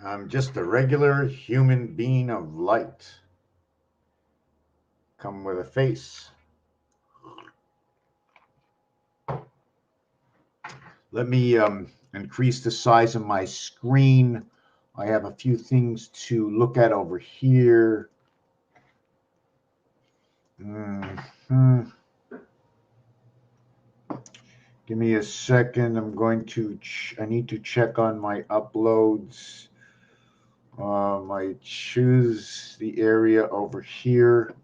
I'm just a regular human being of light. Come with a face. Let me increase the size of my screen. I have a few things to look at over here. Give me a second. I need to check on my uploads. I choose the area over here.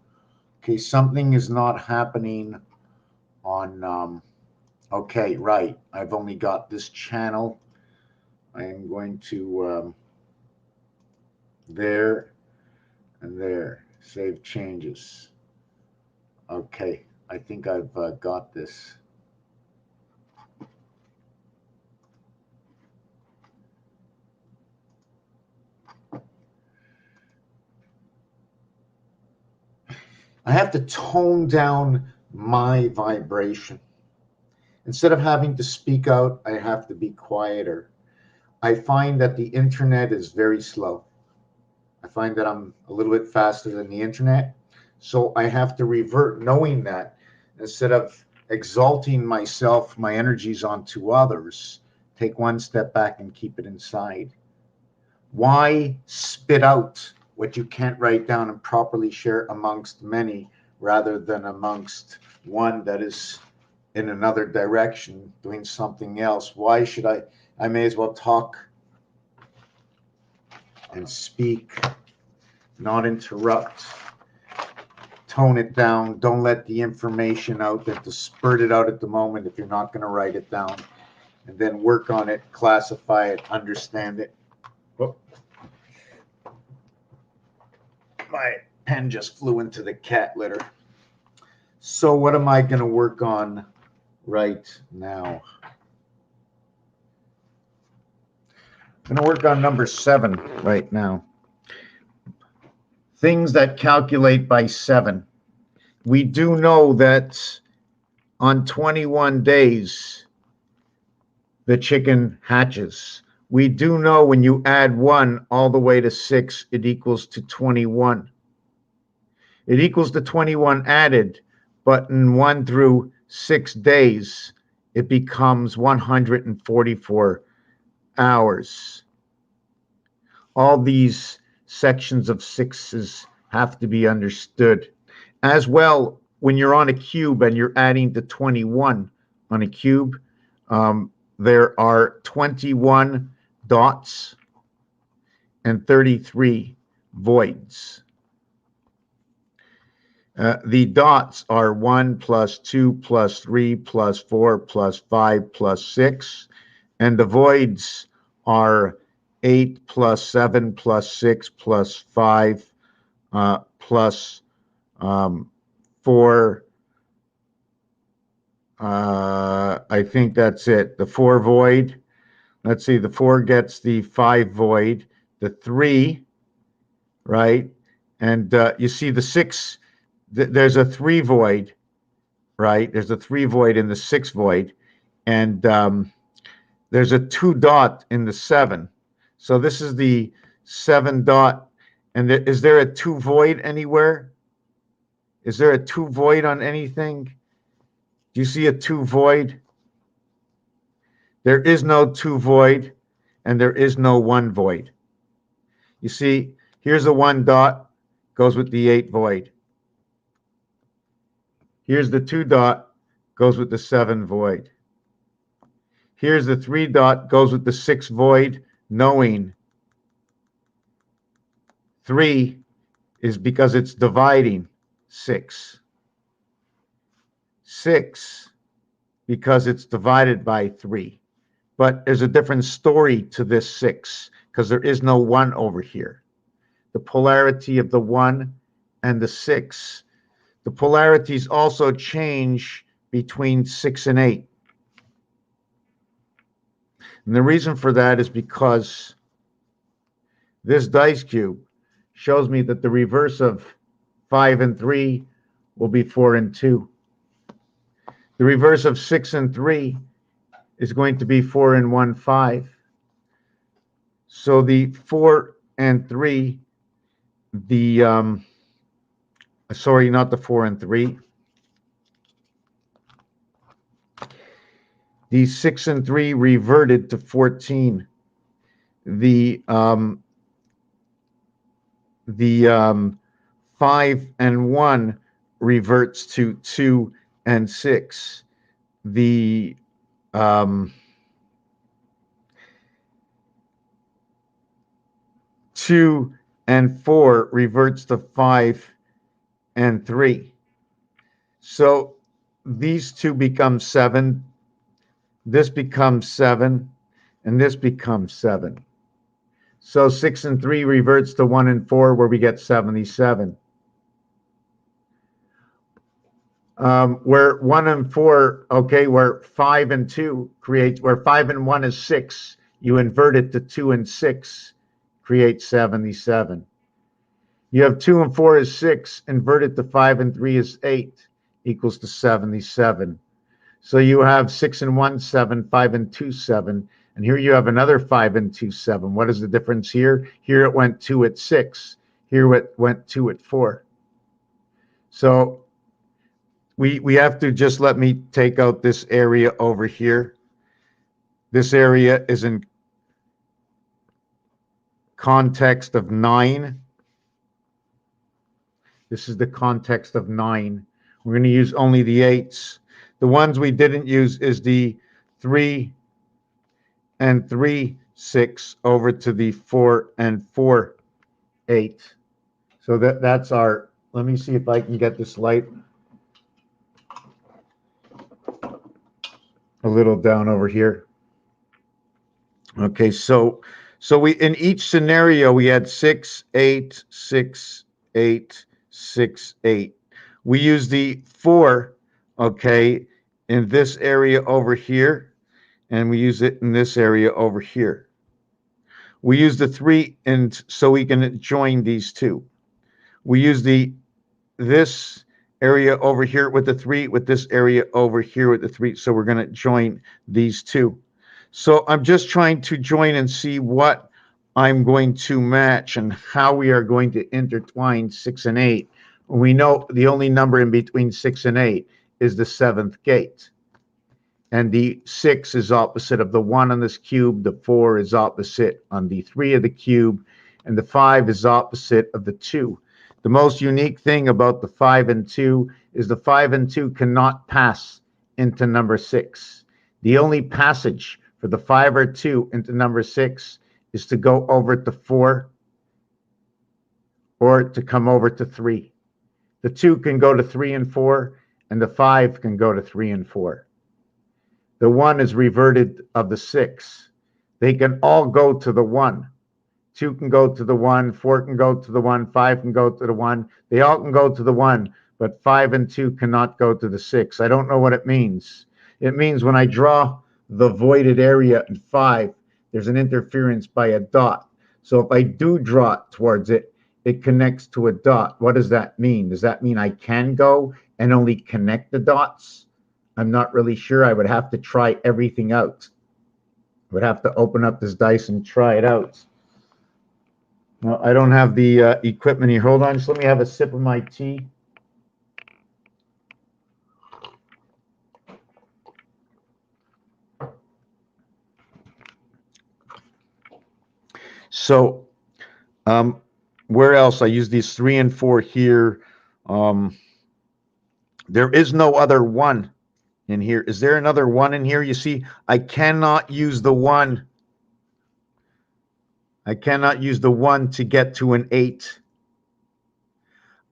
Okay, something is not happening on, okay, right. I've only got this channel. I am going to, there and there, save changes. Okay, I think I've got this. I have to tone down my vibration. Instead of having to speak out, I have to be quieter. I find that the internet is very slow. I find that I'm a little bit faster than the internet. So I have to revert knowing that instead of exalting myself, my energies onto others, take one step back and keep it inside. Why spit out what you can't write down and properly share amongst many rather than amongst one that is in another direction doing something else? Why should I may as well talk and speak, not interrupt, tone it down, don't let the information out, then to spurt it out at the moment if you're not going to write it down, and then work on it, classify it, understand it. Oh. My pen just flew into the cat litter. So what am I going to work on right now? I'm going to work on number 7 right now. Things that calculate by 7. We do know that on 21 days, the chicken hatches. We do know when you add 1 all the way to 6, it equals to 21. It equals to 21 added, but in 1 through 6 days, it becomes 144 hours. All these sections of 6s have to be understood. As well, when you're on a cube and you're adding to 21 on a cube, there are 21 dots and 33 voids. The dots are 1 plus 2 plus 3 plus 4 plus 5 plus 6, and the voids are 8 plus 7 plus 6 plus 5 plus 4. I think that's it. The 4 void. Let's see. The 4 gets the 5 void. The 3, right? And you see the 6. There's a 3 void, right? There's a 3 void in the 6 void, and there's a 2 dot in the 7. So this is the 7 dot. And is there a 2 void anywhere? Is there a 2 void on anything? Do you see a 2 void? There is no 2 void, and there is no 1 void. You see, here's a 1 dot, goes with the 8 void. Here's the 2 dot, goes with the 7 void. Here's the 3 dot, goes with the 6 void, knowing 3 is because it's dividing 6. 6 because it's divided by 3. But there's a different story to this 6 because there is no 1 over here. The polarity of the 1 and the 6. The polarities also change between 6 and 8. And the reason for that is because this dice cube shows me that the reverse of 5 and 3 will be 4 and 2. The reverse of 6 and 3 is going to be 4 and 1, 5. So the 4 and 3, the sorry, not the 4 and 3. The 6 and 3 reverted to 14. The 5 and 1 reverts to 2 and 6. The 2 and 4 reverts to 5 and 3. So these two become 7. This becomes 7, and this becomes 7. So 6 and 3 reverts to 1 and 4, where we get 77. Where 1 and 4, okay, where 5 and 2 creates, where 5 and 1 is 6, you invert it to 2 and 6, creates 77. You have 2 and 4 is 6, inverted to 5 and 3 is 8, equals to 77. So you have 6 and 1, 7, 5 and 2, 7. And here you have another 5 and 2, 7. What is the difference here? Here it went 2 at 6. Here it went 2 at 4. So we have to just let me take out this area over here. This area is in context of 9. This is the context of 9. We're going to use only the 8s. The ones we didn't use is the 3 and 3, 6 over to the 4 and 4, 8. So that's our, let me see if I can get this light a little down over here. Okay, so we, in each scenario, we had 6, 8, 6, 8, 6, 8. We use the 4, okay, in this area over here, and we use it in this area over here. We use the 3, and so we can join these two. We use this area over here with the 3, with this area over here with the 3. So we're going to join these two. So I'm just trying to join and see what I'm going to match and how we are going to intertwine 6 and 8. We know the only number in between 6 and 8 is the 7th gate. And the 6 is opposite of the 1 on this cube. The 4 is opposite on the 3 of the cube. And the 5 is opposite of the 2. The most unique thing about the 5 and 2 is the 5 and 2 cannot pass into number 6. The only passage for the 5 or 2 into number 6 is to go over to 4 or to come over to 3. The 2 can go to 3 and 4, and the 5 can go to 3 and 4. The 1 is reverted of the 6. They can all go to the 1. 2 can go to the 1, 4 can go to the 1, 5 can go to the 1. They all can go to the 1, but 5 and 2 cannot go to the 6. I don't know what it means. It means when I draw the voided area in 5, there's an interference by a dot. So if I do draw it towards it, it connects to a dot. What does that mean? Does that mean I can go and only connect the dots? I'm not really sure. I would have to try everything out. I would have to open up this dice and try it out. Well, I don't have the equipment here. Hold on, just let me have a sip of my tea. So, where else? I use these 3 and 4 here. There is no other 1 in here. Is there another 1 in here? You see, I cannot use the 1. I cannot use the 1 to get to an 8.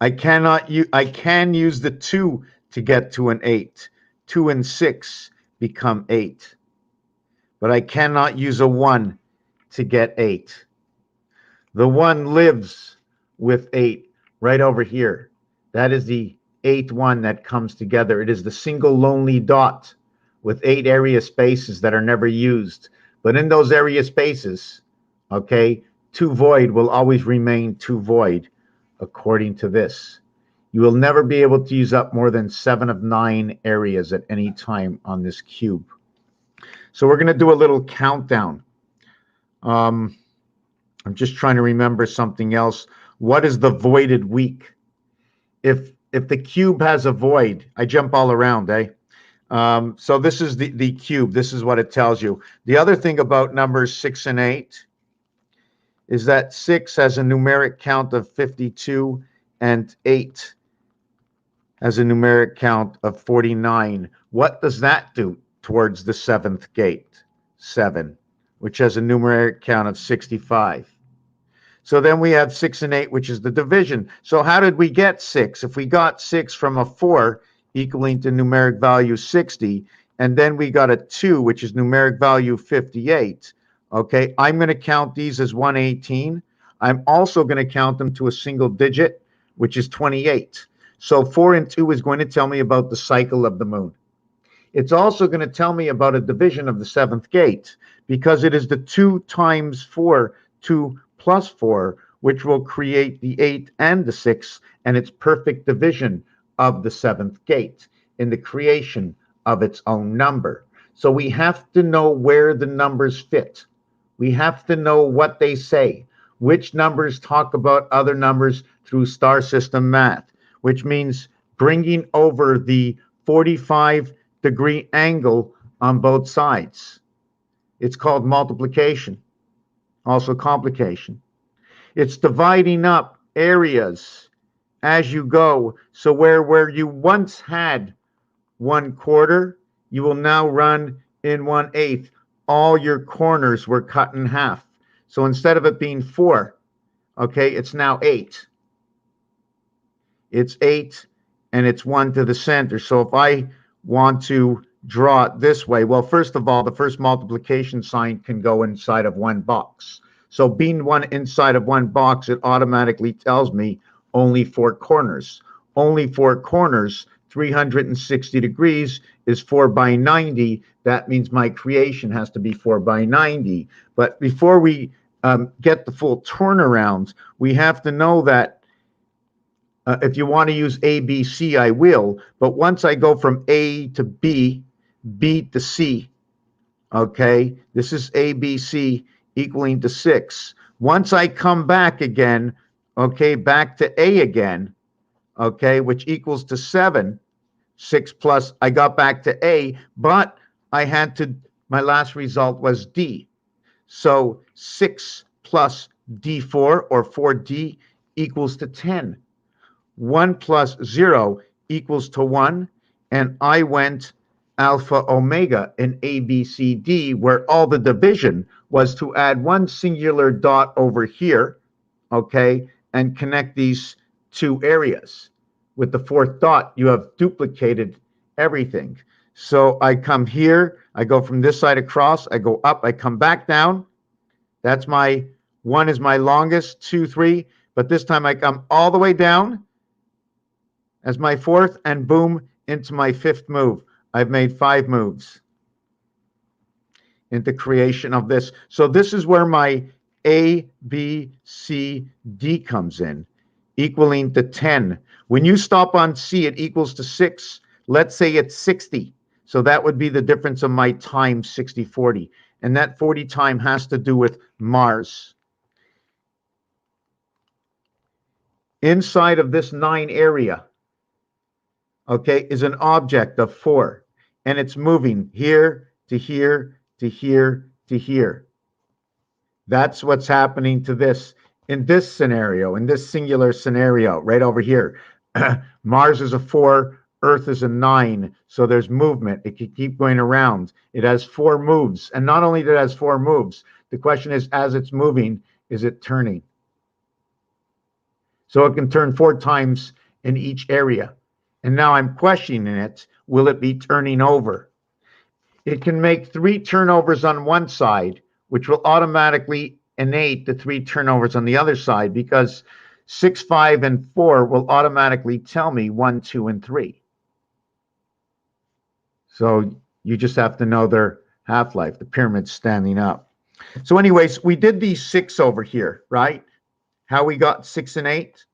I can use the 2 to get to an 8. 2 and 6 become 8. But I cannot use a 1 to get 8. The 1 lives with 8 right over here. That is the 8th one that comes together. It is the single lonely dot with 8 area spaces that are never used. But in those area spaces, okay, 2 void will always remain 2 void, according to this. You will never be able to use up more than 7 of 9 areas at any time on this cube. So we're going to do a little countdown. I'm just trying to remember something else. What is the voided week? If the cube has a void, I jump all around, eh? So this is the cube. This is what it tells you. The other thing about numbers 6 and 8 is that 6 has a numeric count of 52 and 8 has a numeric count of 49. What does that do towards the seventh gate? 7, which has a numeric count of 65. So then we have 6 and 8, which is the division. So how did we get 6? If we got 6 from a 4 equaling to numeric value 60, and then we got a 2, which is numeric value 58, okay, I'm going to count these as 118. I'm also going to count them to a single digit, which is 28. So 4 and 2 is going to tell me about the cycle of the moon. It's also going to tell me about a division of the seventh gate, because it is the 2 times 4, 2 plus 4, which will create the 8 and the 6, and its perfect division of the seventh gate in the creation of its own number. So we have to know where the numbers fit. We have to know what they say, which numbers talk about other numbers through star system math, which means bringing over the 45-degree angle on both sides. It's called multiplication, also complication. It's dividing up areas as you go. So where you once had 1/4, you will now run in 1/8. All your corners were cut in half. So instead of it being 4, okay, it's now 8. It's 8 and it's 1 to the center. So if I want to draw it this way, well, first of all, the first multiplication sign can go inside of one box. So being one inside of one box, it automatically tells me only 4 corners. Only 4 corners, 360 degrees is 4 by 90. That means my creation has to be 4 by 90. But before we get the full turnaround, we have to know that if you want to use A, B, C, I will. But once I go from A to B, B to C, okay, this is A, B, C equaling to 6. Once I come back again, okay, back to A again, okay, which equals to 7, 6 plus, I got back to A, but I had to, my last result was D. So 6 plus D4 or 4D equals to 10. 1 plus 0 equals to 1, and I went alpha omega in A, B, C, D, where all the division was to add one singular dot over here, okay, and connect these 2 areas. With the 4th dot, you have duplicated everything. So I come here, I go from this side across, I go up, I come back down. That's my 1 is my longest, 2, 3, but this time I come all the way down as my 4th, and boom, into my 5th move. I've made 5 moves into creation of this. So this is where my A, B, C, D comes in, equaling to 10. When you stop on C, it equals to 6. Let's say it's 60. So that would be the difference of my time, 60, 40. And that 40 time has to do with Mars. Inside of this 9 area, okay, is an object of 4, and it's moving here to here to here to here. That's what's happening to this in this scenario, in this singular scenario right over here. Mars is a 4, Earth is a 9, so there's movement. It can keep going around. It has 4 moves, and not only that it has 4 moves, the question is, as it's moving, is it turning? So it can turn 4 times in each area. And now I'm questioning it. Will it be turning over? It can make 3 turnovers on one side, which will automatically innate the 3 turnovers on the other side, because 6, 5, and 4 will automatically tell me 1, 2, and 3. So you just have to know their half-life. The pyramid's standing up. So anyways, we did these 6 over here, right? How we got 6 and 8.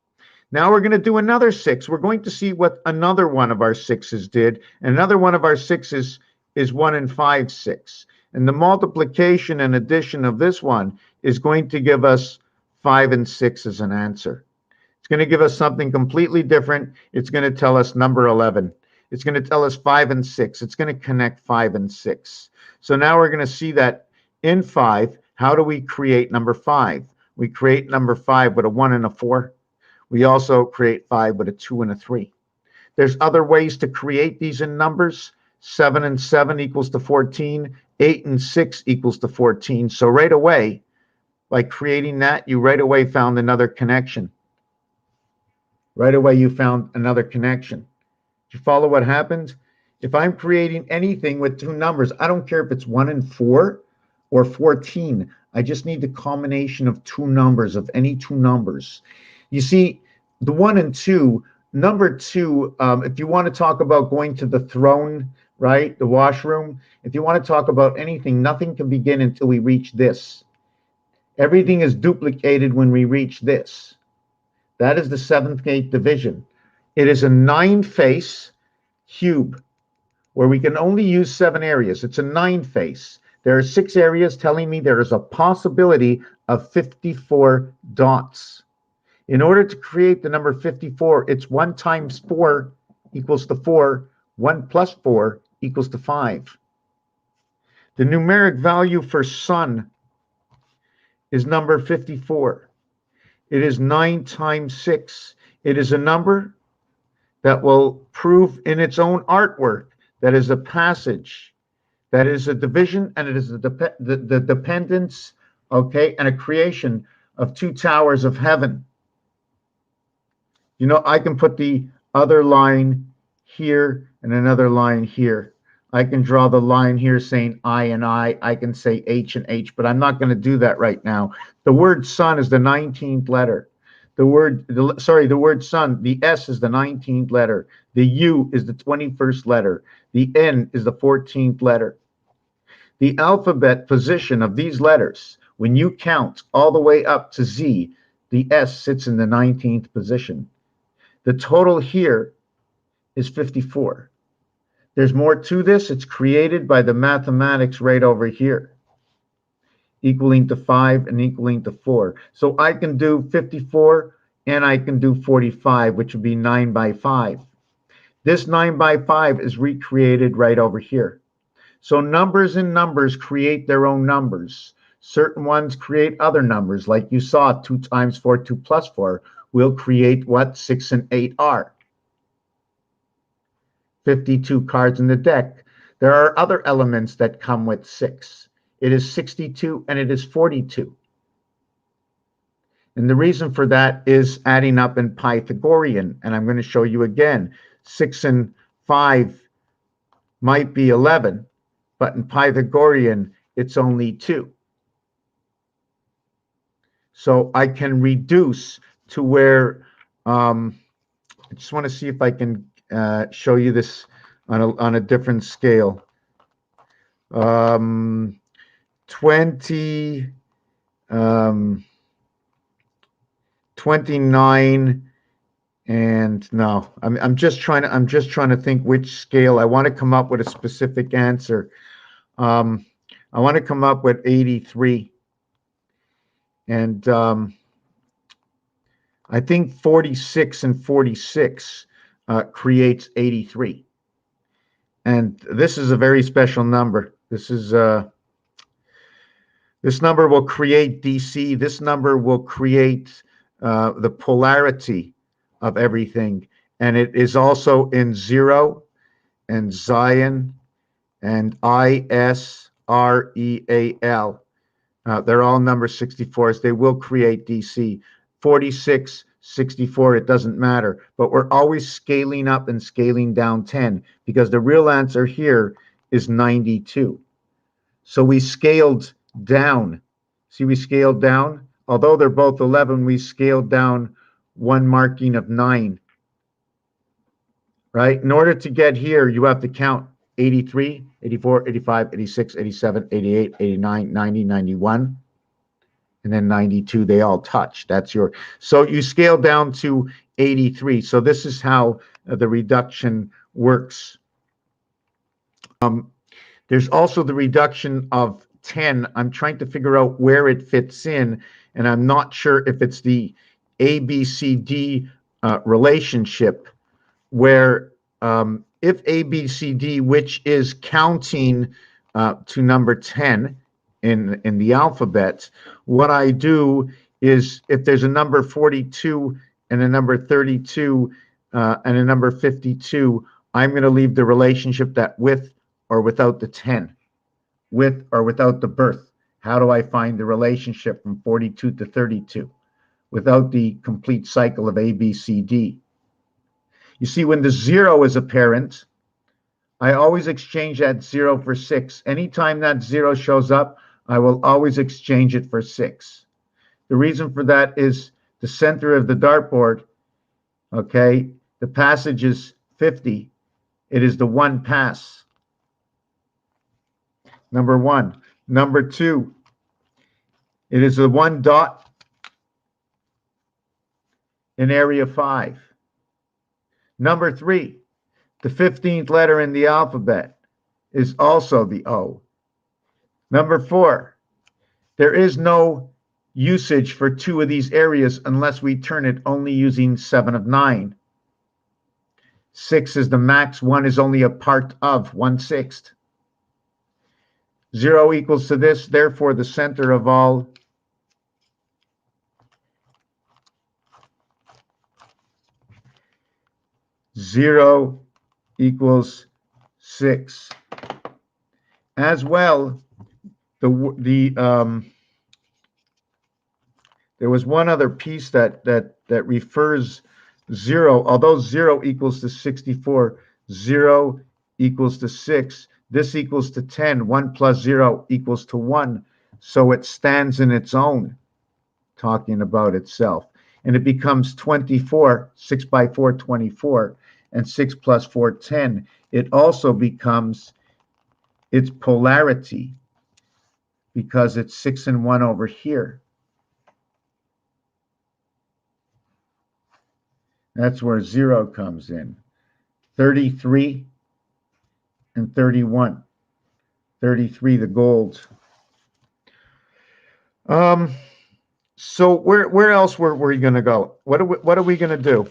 Now we're going to do another 6. We're going to see what another one of our 6s did. And another one of our 6s is 1 and 5, 6. And the multiplication and addition of this one is going to give us 5 and 6 as an answer. It's going to give us something completely different. It's going to tell us number 11. It's going to tell us 5 and 6. It's going to connect 5 and 6. So now we're going to see that in 5, how do we create number 5? We create number 5 with a 1 and a 4. We also create 5 with a 2 and a 3. There's other ways to create these in numbers. 7 and 7 equals to 14. 8 and 6 equals to 14. So right away, by creating that, you right away found another connection. Right away, you found another connection. Do you follow what happens? If I'm creating anything with two numbers, I don't care if it's 1 and 4 or 14. I just need the combination of two numbers, of any two numbers. You see, the 1 and 2, number 2, if you want to talk about going to the throne, right, the washroom, if you want to talk about anything, nothing can begin until we reach this. Everything is duplicated when we reach this. That is the 7th gate division. It is a 9-face cube where we can only use 7 areas. It's a 9-face. There are 6 areas telling me there is a possibility of 54 dots. In order to create the number 54, it's 1 times 4 equals to 4. 1 plus 4 equals to 5. The numeric value for sun is number 54. It is 9 times 6. It is a number that will prove in its own artwork that is a passage, that is a division, and it is the dependence, okay, and a creation of 2 towers of heaven. You know, I can put the other line here and another line here. I can draw the line here saying I and I. I can say H and H, but I'm not going to do that right now. The word sun is the 19th letter. The word sun, the S is the 19th letter. The U is the 21st letter. The N is the 14th letter. The alphabet position of these letters, when you count all the way up to Z, the S sits in the 19th position. The total here is 54. There's more to this. It's created by the mathematics right over here, equaling to 5 and equaling to 4. So I can do 54 and I can do 45, which would be 9 by 5. This 9 by 5 is recreated right over here. So numbers and numbers create their own numbers. Certain ones create other numbers, like you saw 2 times 4, 2 plus 4, will create what 6 and 8 are. 52 cards in the deck. There are other elements that come with 6. It is 62 and it is 42. And the reason for that is adding up in Pythagorean. And I'm going to show you again. 6 and 5 might be 11, but in Pythagorean, it's only 2. So I can reduce to where, I just want to see if I can show you this on a different scale. 29, and no, I'm just trying to think which scale. I want to come up with a specific answer. I want to come up with 83, and I think 46 and 46 creates 83. And this is a very special number. This number will create DC. This number will create the polarity of everything. And it is also in 0 and Zion and ISREAL. They're all number 64s. They will create DC. 46, 64, it doesn't matter. But we're always scaling up and scaling down 10 because the real answer here is 92. So we scaled down. See, we scaled down. Although they're both 11, we scaled down one marking of 9. Right? In order to get here, you have to count 83, 84, 85, 86, 87, 88, 89, 90, 91. And then 92, they all touch. That's your, so you scale down to 83. So this is how the reduction works. There's also the reduction of 10, I'm trying to figure out where it fits in, and I'm not sure if it's the ABCD relationship, where if ABCD, which is counting to number 10 in the alphabet, what I do is if there's a number 42 and a number 32 and a number 52, I'm going to leave the relationship that with or without the 10, with or without the birth. How do I find the relationship from 42 to 32 without the complete cycle of ABCD? You see, when the 0 is apparent, I always exchange that 0 for 6. Anytime that 0 shows up, I will always exchange it for 6. The reason for that is the center of the dartboard, okay, the passage is 50. It is the one pass. Number 1. Number 2, it is the one dot in area 5. Number 3, the 15th letter in the alphabet is also the O. Number 4, there is no usage for 2 of these areas unless we turn it only using 7 of 9. 6 is the max. 1 is only a part of 1/6. 0 equals to this. Therefore, the center of all zero equals 6. As well, there was one other piece that refers 0, although 0 equals to 64, 0 equals to 6, this equals to 10, 1 plus 0 equals to 1, so it stands in its own, talking about itself. And it becomes 24, 6 by 4, 24, and 6 plus 4, 10. It also becomes its polarity, because it's 6 and 1 over here. That's where 0 comes in. 33 and 31. 33, the gold. So where else were we going to go? What are we going to do?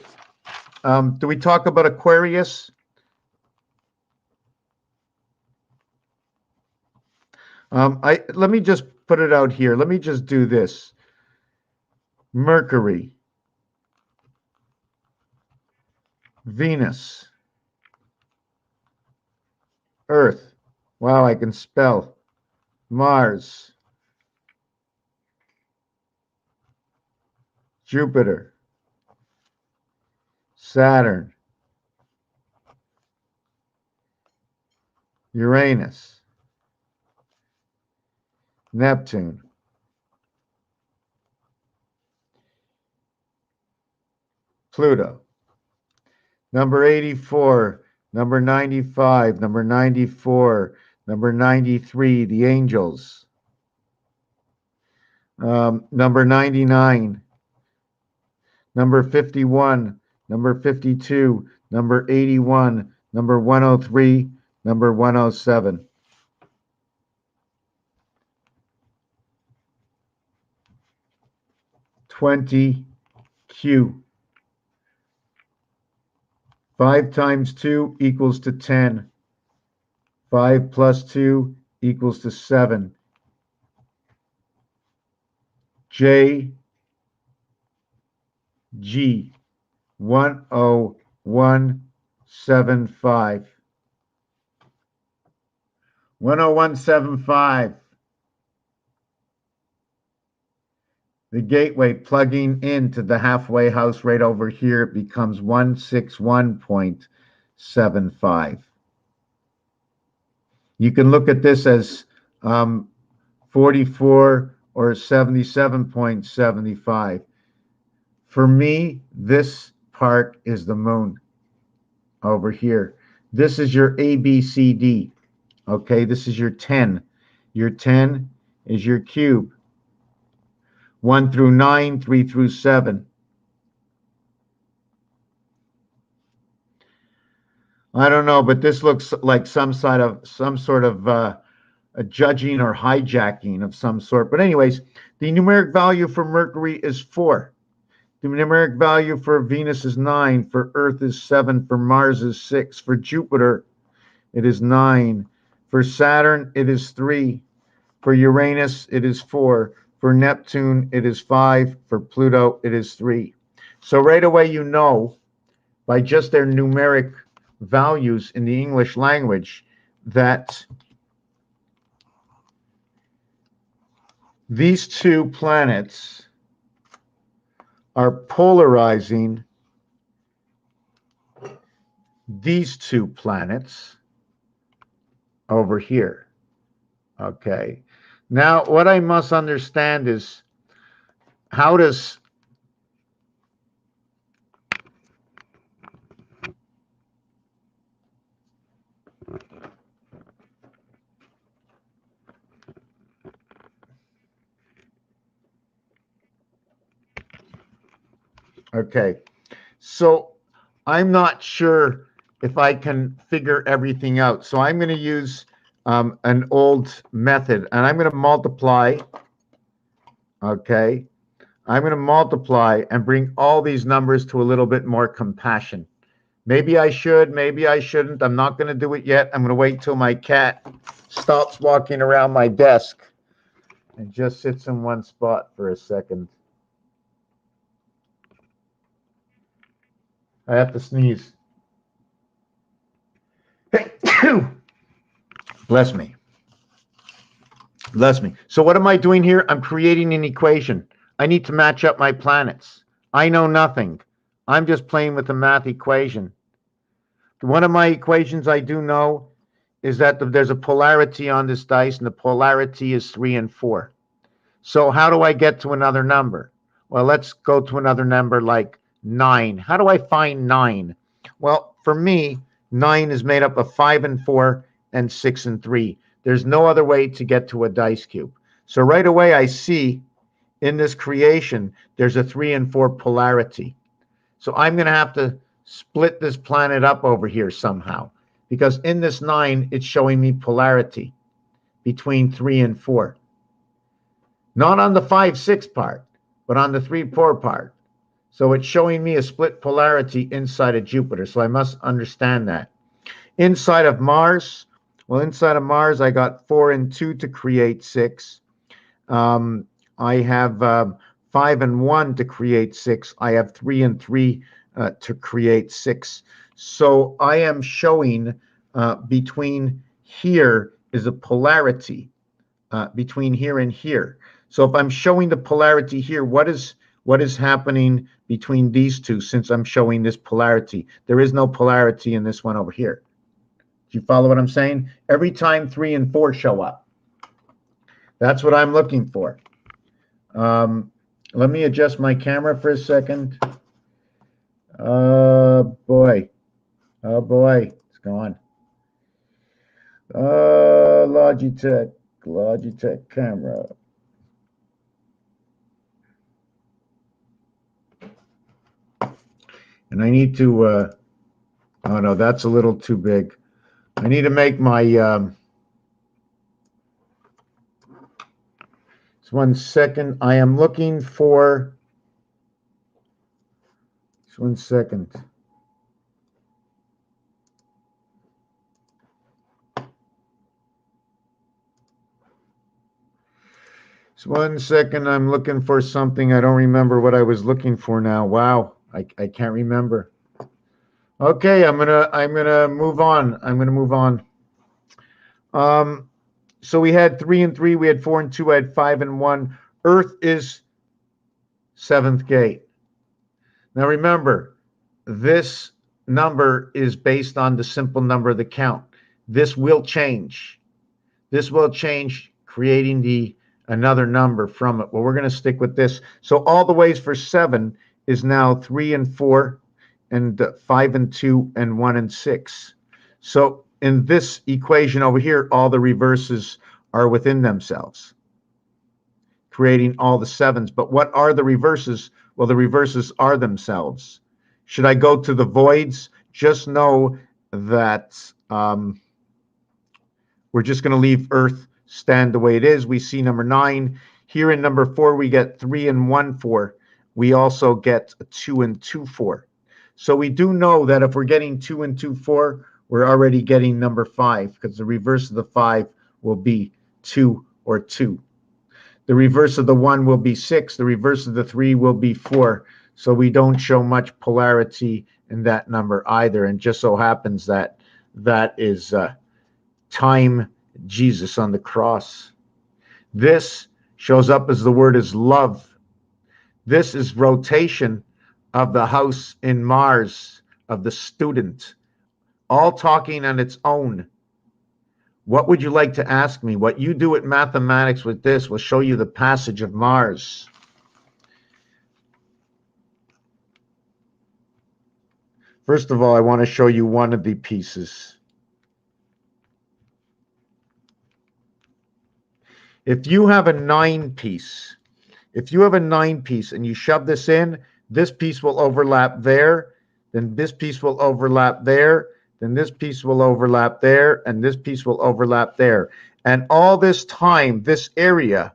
Do we talk about Aquarius? Let me just put it out here. Let me just do this. Mercury, Venus, Earth. Wow, I can spell. Mars, Jupiter, Saturn, Uranus, Neptune, Pluto. Number 84, number 95, number 94, number 93, the angels. Number 99, number 51, number 52, number 81, number 103, number 107. Q. 5 times 2 equals to 10. 5 plus 2 equals to 7. G 10175. 10175. The gateway plugging into the halfway house right over here becomes 161.75. You can look at this as 44 or 77.75. For me, this part is the moon over here. This is your ABCD. Okay, this is your 10. Your 10 is your cube. 1 through 9, 3 through 7. I don't know, but this looks like some sort of a judging or hijacking of some sort. But anyways, the numeric value for Mercury is 4. The numeric value for Venus is 9. For Earth is 7. For Mars is 6. For Jupiter, it is 9. For Saturn, it is 3. For Uranus, it is 4. For Neptune, it is 5. For Pluto, it is 3. So right away, you know, by just their numeric values in the English language, that these two planets are polarizing these two planets over here. Okay. Now, what I must understand is, how does okay, so I'm not sure if I can figure everything out. So I'm going to use an old method, and I'm going to multiply. Okay. I'm going to multiply and bring all these numbers to a little bit more compassion. Maybe I should, maybe I shouldn't. I'm not going to do it yet. I'm going to wait till my cat stops walking around my desk and just sits in one spot for a second. I have to sneeze. Bless me. Bless me. So what am I doing here? I'm creating an equation. I need to match up my planets. I know nothing. I'm just playing with a math equation. One of my equations I do know is that there's a polarity on this dice, and the polarity is 3 and 4. So how do I get to another number? Well, let's go to another number like 9. How do I find 9? Well, for me, 9 is made up of 5 and 4 and 6 and 3. There's no other way to get to a dice cube. So right away I see in this creation, there's a 3 and 4 polarity. So I'm going to have to split this planet up over here somehow, because in this 9, it's showing me polarity between 3 and 4. Not on the 5-6 part, but on the 3-4 part. So it's showing me a split polarity inside of Jupiter. So I must understand that. Inside of Mars, well, inside of Mars, I got 4 and 2 to create 6. I have 5 and 1 to create 6. I have 3 and 3 to create 6. So I am showing between here is a polarity between here and here. So if I'm showing the polarity here, what is happening between these two, since I'm showing this polarity? There is no polarity in this one over here. Do you follow what I'm saying? Every time 3 and 4 show up. That's what I'm looking for. Let me adjust my camera for a second. Oh boy, it's gone. Logitech camera. And I need to, oh no, that's a little too big. I need to make my, just 1 second. I am looking for, just 1 second. Just 1 second. I'm looking for something. I don't remember what I was looking for now. Wow. I can't remember. Okay, I'm gonna move on. So we had 3 and 3, we had 4 and 2, I had 5 and 1. Earth is 7th gate. Now remember, this number is based on the simple number of the count. This will change. This will change, creating another number from it. Well, we're going to stick with this. So all the ways for 7 is now 3 and 4 and 5 and 2 and 1 and 6. So in this equation over here, all the reverses are within themselves, creating all the 7s. But what are the reverses? Well, the reverses are themselves. Should I go to the voids? Just know that we're just going to leave Earth stand the way it is. We see number 9. Here in number 4, we get 3 and 1, 4. We also get a 2 and 2, 4. So we do know that if we're getting 2 and 2, 4, we're already getting number 5, because the reverse of the 5 will be 2 or 2. The reverse of the 1 will be 6. The reverse of the 3 will be 4. So we don't show much polarity in that number either. And just so happens that that is time Jesus on the cross. This shows up as the word is love. This is rotation of the house in Mars, of the student, all talking on its own. What would you like to ask me? What you do at mathematics with this will show you the passage of Mars. First of all, I want to show you one of the pieces. If you have a 9 piece, and you shove this in, this piece will overlap there, then this piece will overlap there, then this piece will overlap there, and this piece will overlap there. And all this time, this area,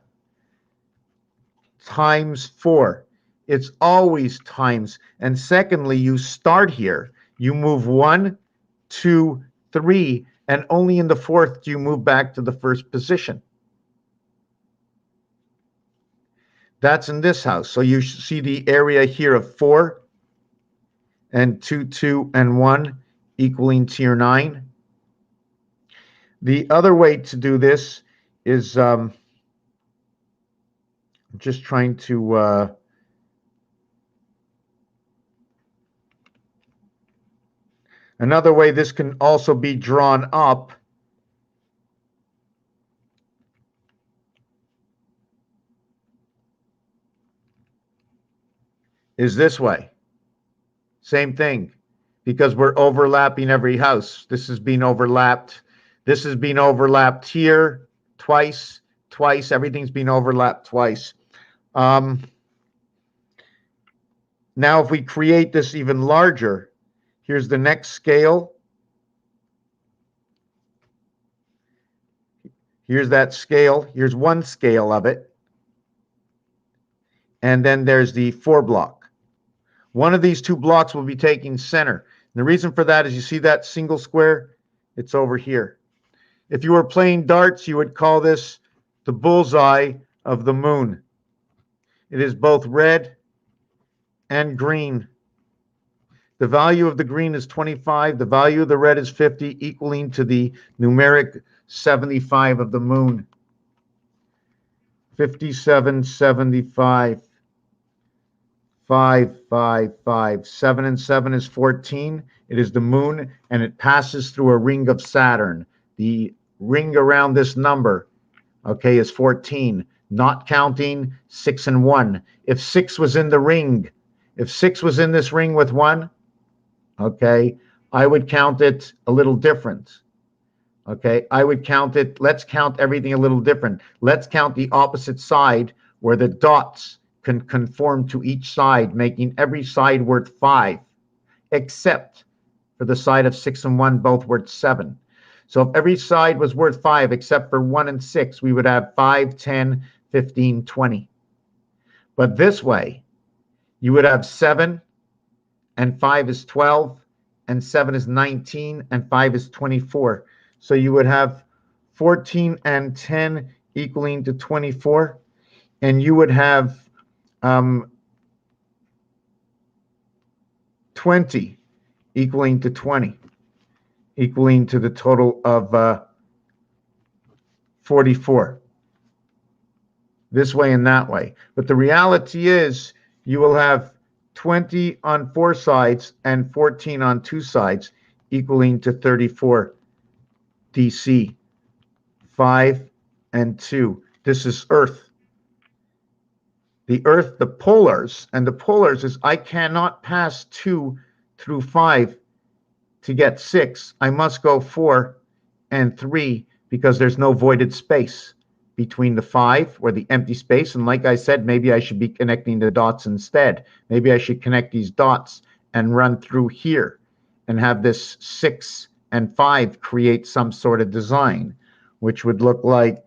times 4. It's always times. And secondly, you start here. You move 1, 2, 3, and only in the 4th do you move back to the first position. That's in this house. So you see the area here of 4 and 2, 2, and 1 equaling to your 9. The other way to do this is just trying to another way this can also be drawn up is this way. Same thing, because we're overlapping every house. This is being overlapped. This is being overlapped here twice. Everything's being overlapped twice. Now, if we create this even larger, here's the next scale. Here's that scale. Here's one scale of it. And then there's the 4 block. One of these 2 blocks will be taking center. And the reason for that is you see that single square? It's over here. If you were playing darts, you would call this the bullseye of the moon. It is both red and green. The value of the green is 25. The value of the red is 50, equaling to the numeric 75 of the moon. 5775. 5, 5, 5. 7 and 7 is 14. It is the moon, and it passes through a ring of Saturn. The ring around this number, okay, is 14, not counting 6 and 1. If 6 was in the ring, if 6 was in this ring with 1, okay, I would count it a little different. Okay, I would count it, let's count everything a little different. Let's count the opposite side where the dots can conform to each side, making every side worth 5, except for the side of 6 and 1, both worth 7. So if every side was worth 5, except for 1 and 6, we would have 5, 10, 15, 20. But this way, you would have 7, and 5 is 12, and 7 is 19, and 5 is 24. So you would have 14 and 10 equaling to 24, and you would have 20 equaling to 20, equaling to the total of 44. This way and that way. But the reality is you will have 20 on 4 sides and 14 on 2 sides, equaling to 34 DC. 5 and 2. This is Earth. The Earth, the polars, and the polars is I cannot pass 2 through 5 to get 6. I must go 4 and 3 because there's no voided space between the 5 or the empty space. And like I said, maybe I should be connecting the dots instead. Maybe I should connect these dots and run through here and have this 6 and 5 create some sort of design, which would look like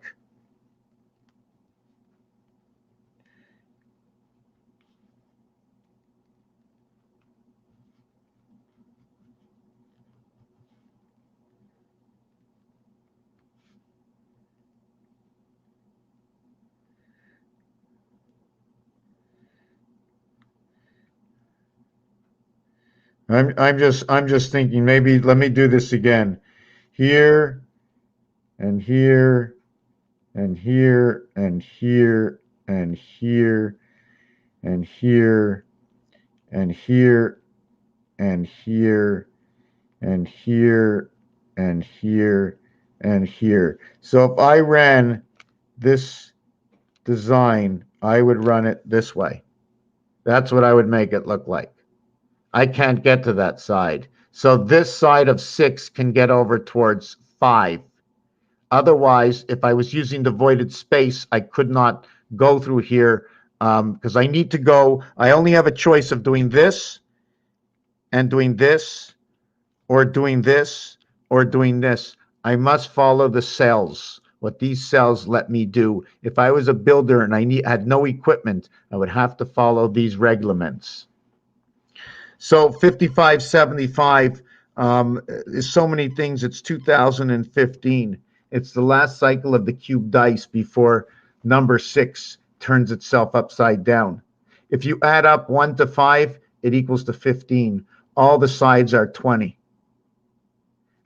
I'm just thinking, maybe let me do this again. Here and here and here and here and here and here and here and here and here and here and here. So if I ran this design, I would run it this way. That's what I would make it look like. I can't get to that side. So this side of 6 can get over towards 5. Otherwise, if I was using the voided space, I could not go through here because I need to go. I only have a choice of doing this and doing this or doing this or doing this. I must follow the cells, what these cells let me do. If I was a builder and I had no equipment, I would have to follow these reglaments. So 5575 is so many things. It's 2015. It's the last cycle of the cube dice before number 6 turns itself upside down. If you add up 1 to 5, it equals to 15. All the sides are 20,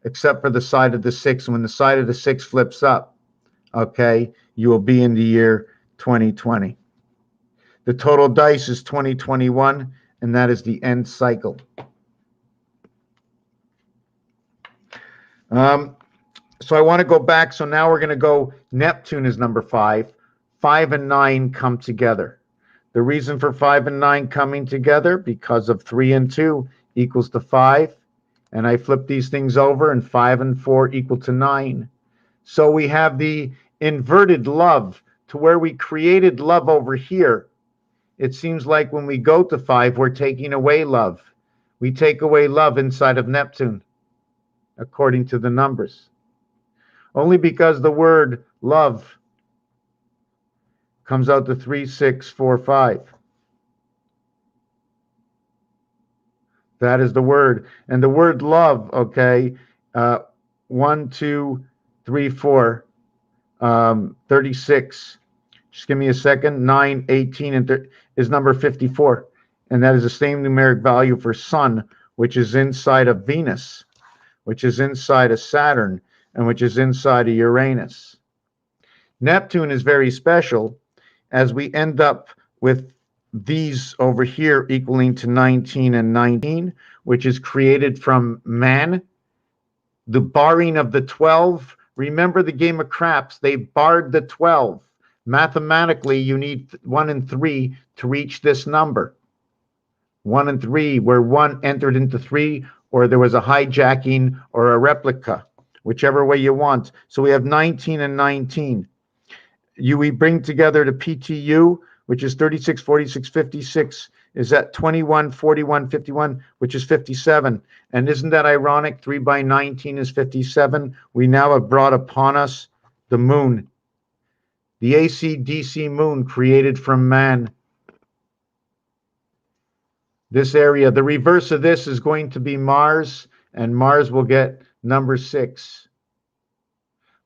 except for the side of the 6. When the side of the 6 flips up, okay, you will be in the year 2020. The total dice is 2021, and that is the end cycle. So I want to go back. So now we're going to go, Neptune is number 5. 5 and 9 come together. The reason for 5 and 9 coming together, because of 3 and 2 equals to 5. And I flip these things over, and 5 and 4 equal to 9. So we have the inverted love to where we created love over here. It seems like when we go to 5, we're taking away love. We take away love inside of Neptune, according to the numbers. Only because the word love comes out to 3, 6, 4, 5. That is the word. And the word love, okay, 1, 2, 3, 4, 36. Just give me a second. 9, 18, and is number 54. And that is the same numeric value for Sun, which is inside of Venus, which is inside of Saturn, and which is inside of Uranus. Neptune is very special, as we end up with these over here equaling to 19 and 19, which is created from man. The barring of the 12, remember the game of craps, they barred the 12. Mathematically, you need 1 and 3 to reach this number. 1 and 3, where 1 entered into 3, or there was a hijacking or a replica, whichever way you want. So we have 19 and 19. We bring together the PTU, which is 36, 46, 56, is at 21, 41, 51, which is 57. And isn't that ironic? 3 by 19 is 57. We now have brought upon us the moon, the AC/DC moon created from man. This area, the reverse of this is going to be Mars, and Mars will get number 6.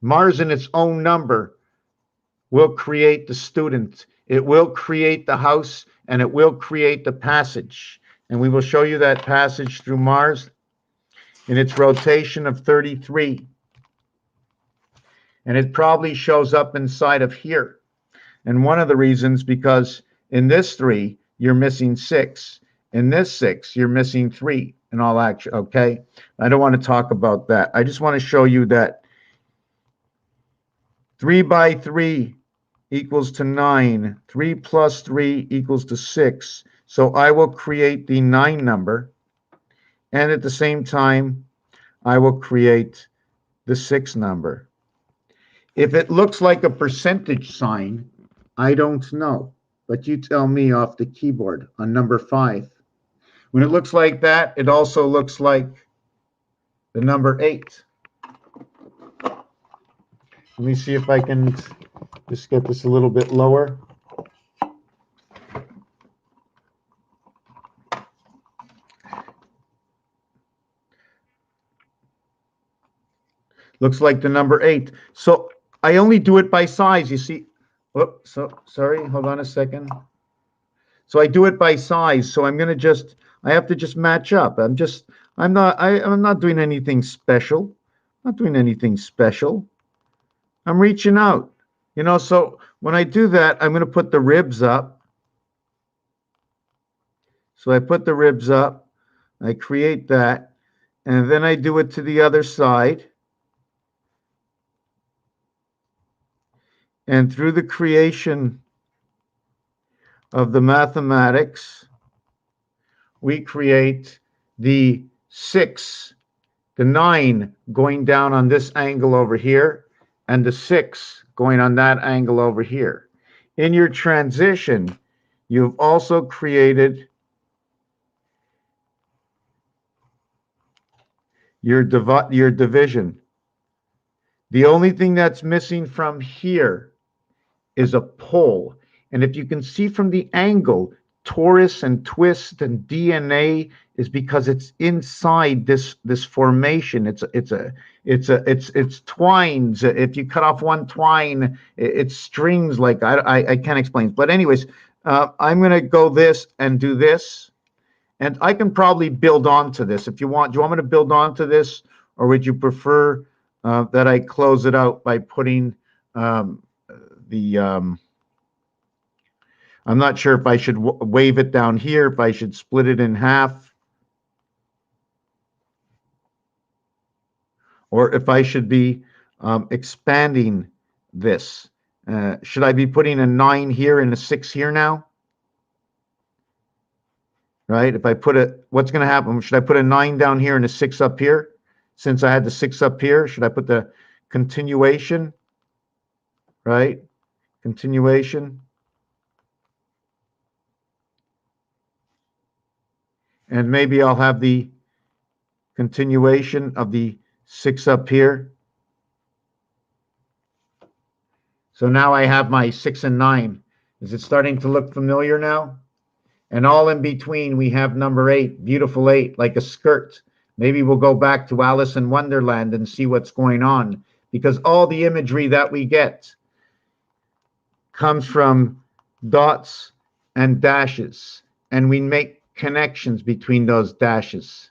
Mars in its own number will create the student. It will create the house, and it will create the passage. And we will show you that passage through Mars in its rotation of 33. And it probably shows up inside of here. And one of the reasons, because in this 3, you're missing 6. In this 6, you're missing 3 in all action, okay? I don't want to talk about that. I just want to show you that 3 by 3 equals to 9. 3 plus 3 equals to 6. So I will create the 9 number, and at the same time, I will create the 6 number. If it looks like a percentage sign, I don't know, but you tell me off the keyboard on number 5. When it looks like that, it also looks like the number 8. Let me see if I can just get this a little bit lower. Looks like the number 8. So I only do it by size, you see. Oops, sorry, hold on a second. So I do it by size. So I'm going to I have to just match up. I'm not doing anything special. Not doing anything special. I'm reaching out. So when I do that, I'm going to put the ribs up. So I put the ribs up. I create that. And then I do it to the other side. And through the creation of the mathematics, we create the 6, the 9 going down on this angle over here, and the 6 going on that angle over here. In your transition, you've also created your division. The only thing that's missing from here is a pole. And if you can see from the angle, torus and twist and DNA is because it's inside this formation. It's twines. If you cut off one twine, it's strings. Like I can't explain. But anyways, I'm gonna go this and do this, and I can probably build onto this if you want. Do you want me to build onto this, or would you prefer that I close it out by putting I'm not sure if I should wave it down here, if I should split it in half, or if I should be expanding this. Should I be putting a 9 here and a 6 here now? Right? If I put what's going to happen? Should I put a 9 down here and a 6 up here? Since I had the 6 up here, should I put the continuation? Right? Continuation. And maybe I'll have the continuation of the 6 up here. So now I have my 6 and 9. Is it starting to look familiar now? And all in between, we have number 8, beautiful 8, like a skirt. Maybe we'll go back to Alice in Wonderland and see what's going on, because all the imagery that we get comes from dots and dashes, and we make connections between those dashes.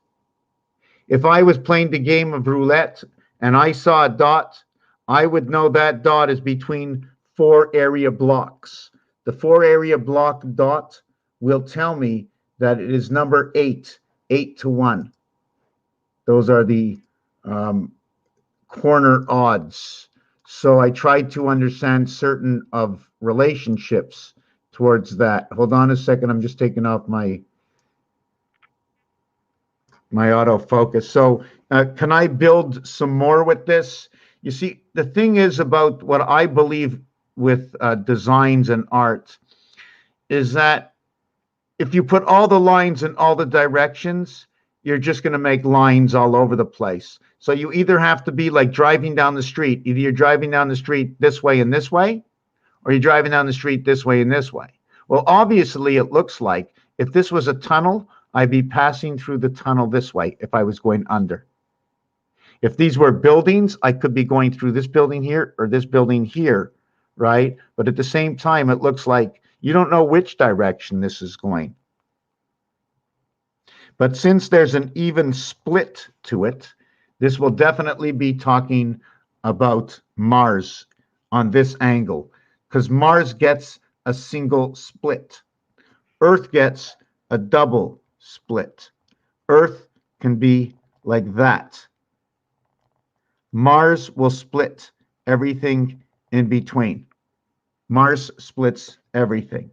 If I was playing the game of roulette and I saw a dot, I would know that dot is between 4 area blocks. The 4 area block dot will tell me that it is number 8, 8 to 1. Those are the corner odds. So I tried to understand certain of relationships towards that. Hold on a second. I'm just taking off my autofocus. So can I build some more with this? You see, the thing is about what I believe with designs and art is that if you put all the lines in all the directions, you're just going to make lines all over the place. So you either have to be like driving down the street. Either you're driving down the street this way and this way, or you're driving down the street this way and this way. Well, obviously, it looks like if this was a tunnel, I'd be passing through the tunnel this way if I was going under. If these were buildings, I could be going through this building here or this building here, right? But at the same time, it looks like you don't know which direction this is going. But since there's an even split to it, this will definitely be talking about Mars on this angle, because Mars gets a single split. Earth gets a double split. Earth can be like that. Mars will split everything in between. Mars splits everything.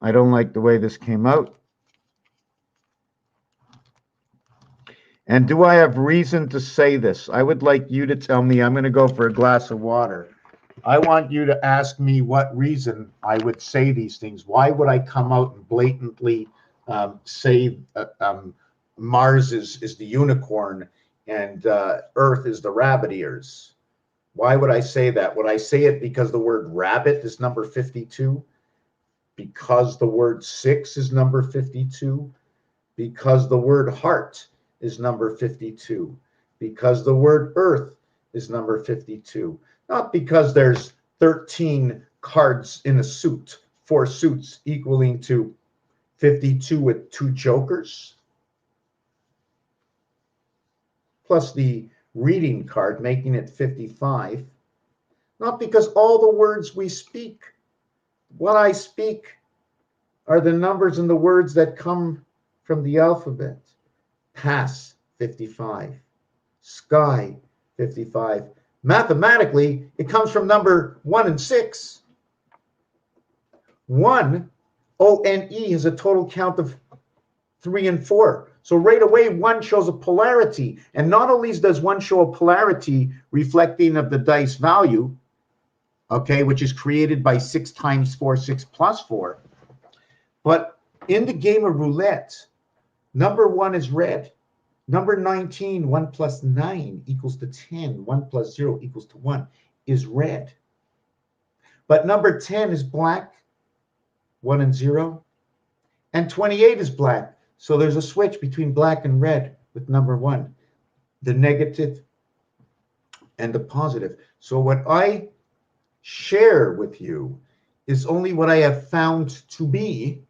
I don't like the way this came out. And do I have reason to say this? I would like you to tell me. I'm going to go for a glass of water. I want you to ask me what reason I would say these things. Why would I come out and blatantly say Mars is the unicorn and Earth is the rabbit ears? Why would I say that? Would I say it because the word rabbit is number 52? Because the word 6 is number 52? Because the word heart is number 52? Because the word earth is number 52? Not because there's 13 cards in a suit 4 suits equaling to 52 with 2 jokers, plus the reading card, making it 55. Not because all the words we speak, what I speak, are the numbers and the words that come from the alphabet. Pass, 55. Sky, 55. Mathematically, it comes from number 1 and 6. 1, O-N-E, has a total count of 3 and 4. So right away, 1 shows a polarity. And not only does 1 show a polarity reflecting of the dice value, okay, which is created by 6 times 4, 6 plus 4, but in the game of roulette, number 1 is red. Number 19, 1 plus 9 equals to 10. 1 plus 0 equals to 1 is red. But number 10 is black, 1 and 0. And 28 is black. So there's a switch between black and red with number 1, the negative and the positive. So what I share with you is only what I have found to be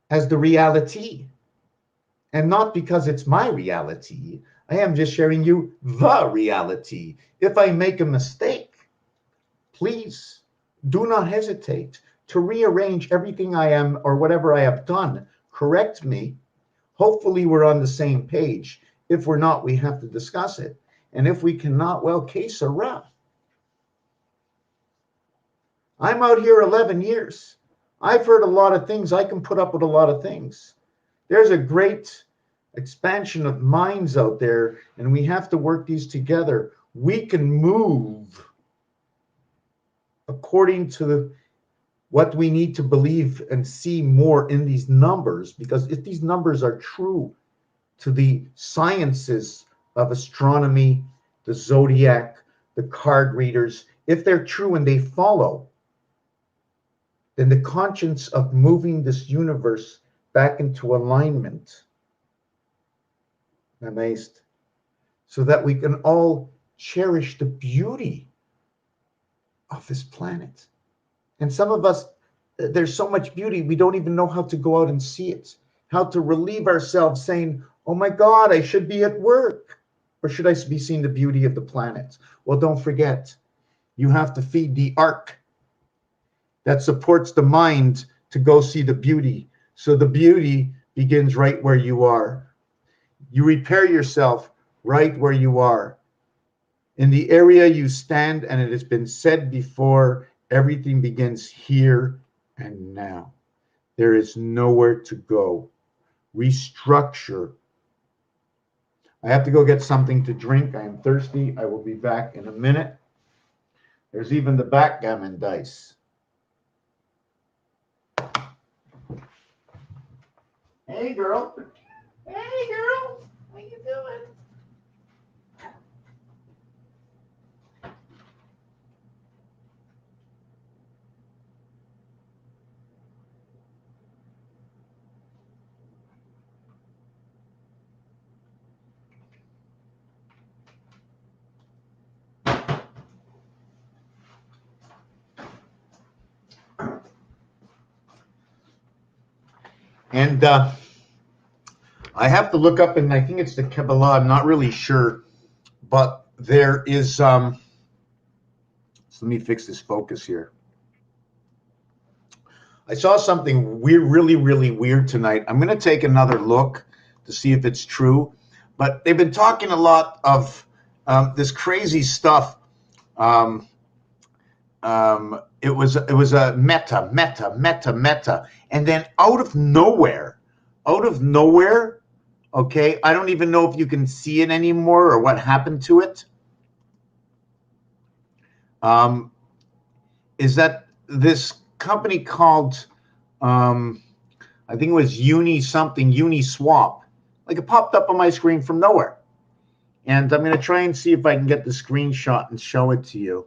as the reality. And not because it's my reality. I am just sharing you the reality. If I make a mistake, please do not hesitate to rearrange everything I am or whatever I have done. Correct me. Hopefully we're on the same page. If we're not, we have to discuss it. And if we cannot, well, que sera. I'm out here 11 years. I've heard a lot of things. I can put up with a lot of things. There's a great expansion of minds out there, and we have to work these together. We can move according to what we need to believe and see more in these numbers, because if these numbers are true to the sciences of astronomy, the zodiac, the card readers, if they're true and they follow, then the conscience of moving this universe back into alignment, amazed, so that we can all cherish the beauty of this planet. And some of us, there's so much beauty, we don't even know how to go out and see it, how to relieve ourselves saying, oh my God, I should be at work. Or should I be seeing the beauty of the planet? Well, don't forget, you have to feed the ark that supports the mind to go see the beauty. So the beauty begins right where you are. You repair yourself right where you are. In the area you stand, and it has been said before, everything begins here and now. There is nowhere to go. Restructure. I have to go get something to drink. I am thirsty. I will be back in a minute. There's even the backgammon dice. Hey, girl. Hey, girl. How you doing? And I have to look up, and I think it's the Kabbalah. I'm not really sure, but there is. So let me fix this focus here. I saw something weird, really, really weird tonight. I'm going to take another look to see if it's true. But they've been talking a lot of this crazy stuff. It was a meta, and then out of nowhere, okay, I don't even know if you can see it anymore or what happened to it. Is that this company called, I think it was Uniswap. Like, it popped up on my screen from nowhere. And I'm going to try and see if I can get the screenshot and show it to you.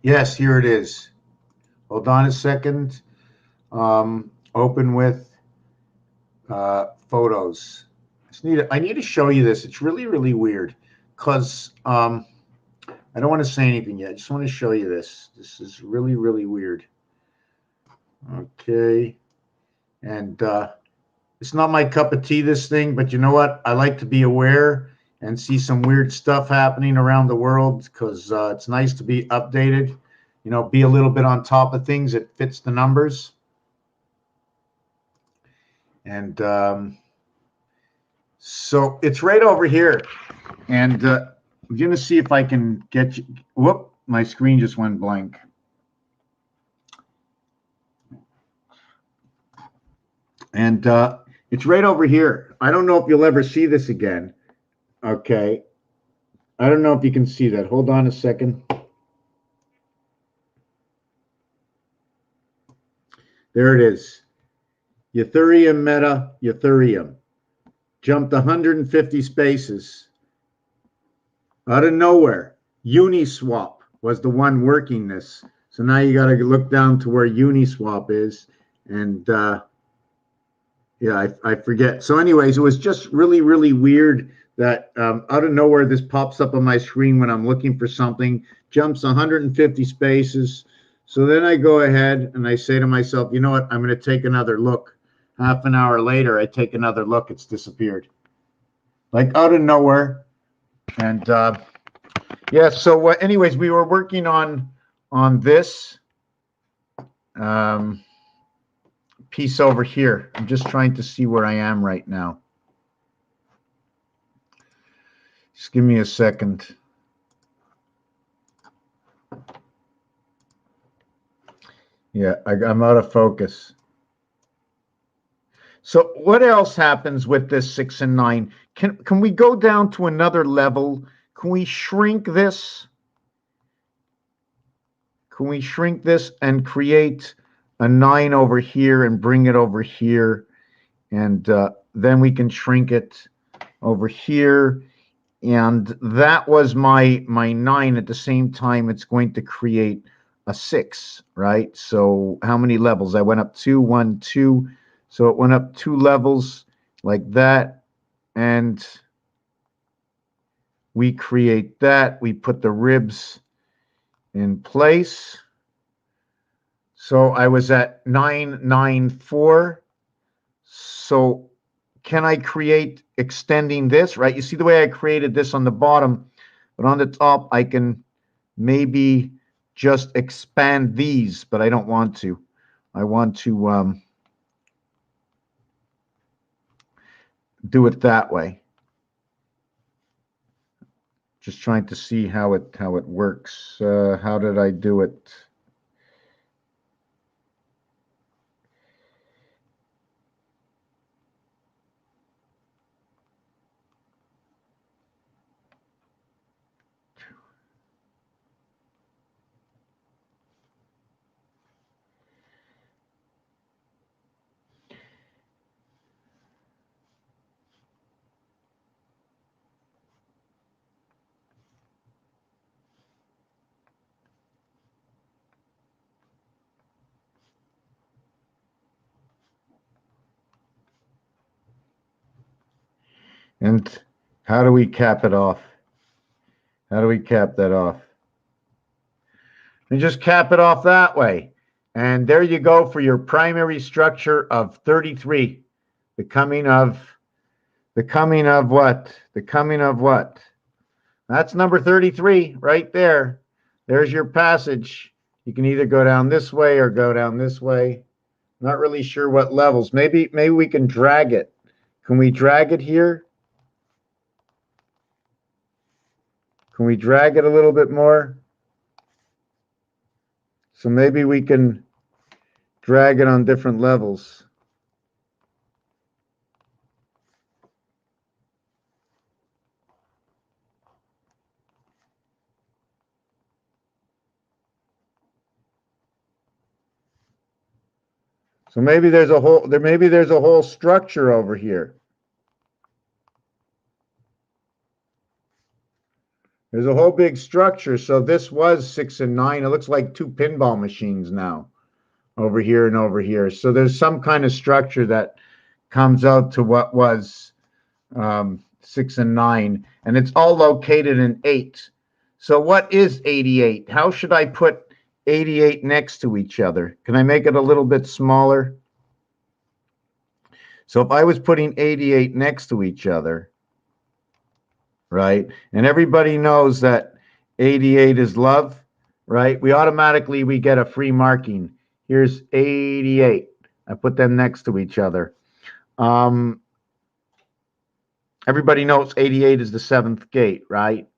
Yes, here it is. Hold on a second. Open with photos. I need to show you this. It's really, really weird. because I don't want to say anything yet. I just want to show you this. This is really, really weird. Okay. And it's not my cup of tea, this thing, but you know what? I like to be aware and see some weird stuff happening around the world because it's nice to be updated, you know, be a little bit on top of things. It fits the numbers. And so it's right over here. And I'm going to see if I can get you. Whoop, my screen just went blank. And it's right over here. I don't know if you'll ever see this again. Okay. I don't know if you can see that. Hold on a second. There it is. Ethereum meta, Ethereum. Jumped 150 spaces. Out of nowhere. Uniswap was the one working this. So now you got to look down to where Uniswap is. And yeah, I forget. So anyways, it was just really, really weird that out of nowhere, this pops up on my screen when I'm looking for something, jumps 150 spaces. So then I go ahead and I say to myself, you know what? I'm going to take another look. Half an hour later, I take another look. It's disappeared. Like out of nowhere. And yeah, so anyways, we were working on this piece over here. I'm just trying to see where I am right now. Just give me a second. Yeah, I'm out of focus. So what else happens with this 6 and 9? Can we go down to another level? Can we shrink this? Can we shrink this and create a 9 over here and bring it over here? And then we can shrink it over here. And that was my 9. At the same time, it's going to create a 6, right? So how many levels? I went up 2, 1, 2. So it went up 2 levels like that. And we create that. We put the ribs in place. So I was at 994. So can I create extending this, right? You see the way I created this on the bottom, but on the top, I can maybe just expand these, but I don't want to. I want to do it that way. Just trying to see how it works. How did I do it? And how do we cap it off? How do we cap that off? And just cap it off that way. And there you go for your primary structure of 33. The coming of what? The coming of what? That's number 33 right there. There's your passage. You can either go down this way or go down this way. Not really sure what levels. Maybe we can drag it. Can we drag it here? Can we drag it a little bit more? So maybe we can drag it on different levels. So maybe there's a whole structure over here. There's a whole big structure. So this was 6 and 9. It looks like 2 pinball machines now, over here and over here. So there's some kind of structure that comes out to what was 6, and 9, and it's all located in 8. So what is 88? How should I put 88 next to each other? Can I make it a little bit smaller? So if I was putting 88 next to each other, right, and everybody knows that 88 is love, right, we get a free marking. Here's 88. I put them next to each other. Everybody knows 88 is the 7th gate, right?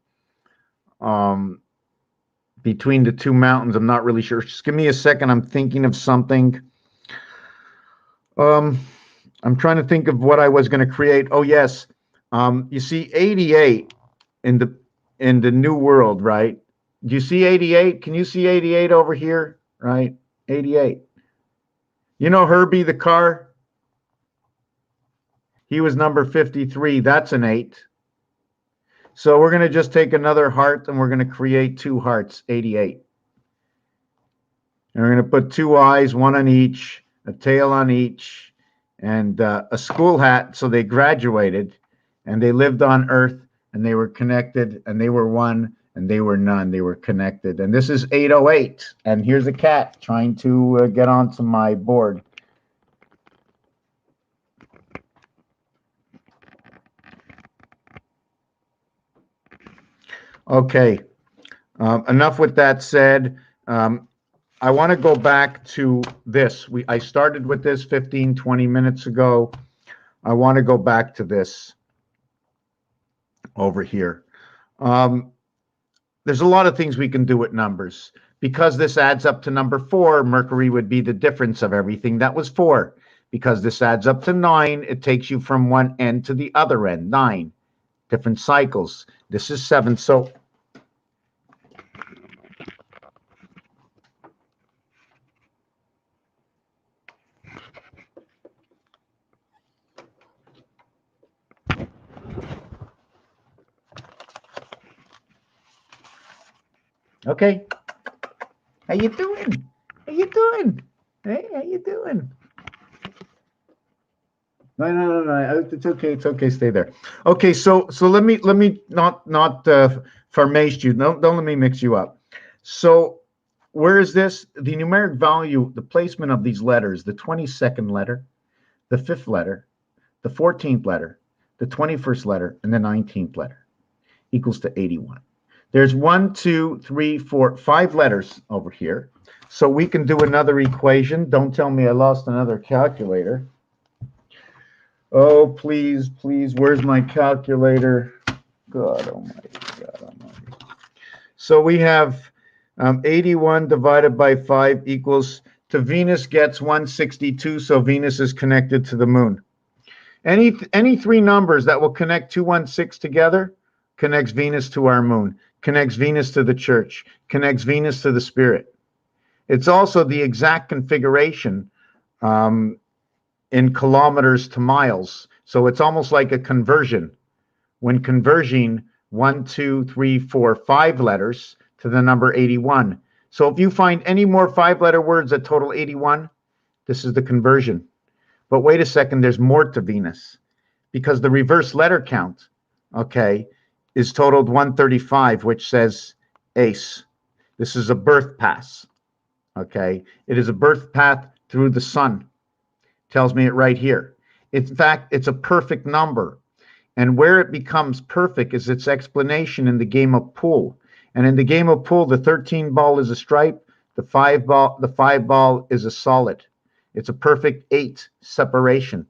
Between the two mountains, I'm not really sure. Just give me a second. I'm thinking of something. I'm trying to think of what I was going to create. Oh, yes. You see 88 in the new world, right? Do you see 88? Can you see 88 over here? Right? 88. You know Herbie the car? He was number 53. That's an 8. So we're going to just take another heart and we're going to create 2 hearts, 88. And we're going to put 2 eyes, 1 on each, a tail on each, and a school hat. So they graduated and they lived on Earth and they were connected and they were one and they were none. They were connected. And this is 808. And here's a cat trying to get onto my board. Okay, enough with that said. I want to go back to this. I started with this 15, 20 minutes ago. I want to go back to this over here. There's a lot of things we can do with numbers. Because this adds up to number 4, Mercury would be the difference of everything that was 4. Because this adds up to 9, it takes you from one end to the other end. 9 different cycles. This is 7. So okay. How you doing? How you doing? Hey, how you doing? No. It's okay. It's okay. Stay there. Okay. So let me not formate you. No, don't let me mix you up. So where is this? The numeric value, the placement of these letters, the 22nd letter, the 5th letter, the 14th letter, the 21st letter, and the 19th letter equals to 81. There's 1, 2, 3, 4, 5 letters over here. So we can do another equation. Don't tell me I lost another calculator. Oh, please, please, where's my calculator? God almighty, God almighty. So we have 81 divided by 5 equals to Venus gets 162, so Venus is connected to the moon. Any 3 numbers that will connect 216 together connects Venus to our moon, connects Venus to the church, connects Venus to the spirit. It's also the exact configuration in kilometers to miles. So it's almost like a conversion. When converging 1, 2, 3, 4, 5 letters to the number 81. So if you find any more 5-letter words that total 81, this is the conversion. But wait a second, there's more to Venus. Because the reverse letter count, okay, is totaled 135, which says ace. This is a birth pass, okay? It is a birth path through the sun. Tells me it right here. In fact, it's a perfect number. And where it becomes perfect is its explanation in the game of pool. And in the game of pool, the 13 ball is a stripe, the 5 ball is a solid. It's a perfect 8 separation.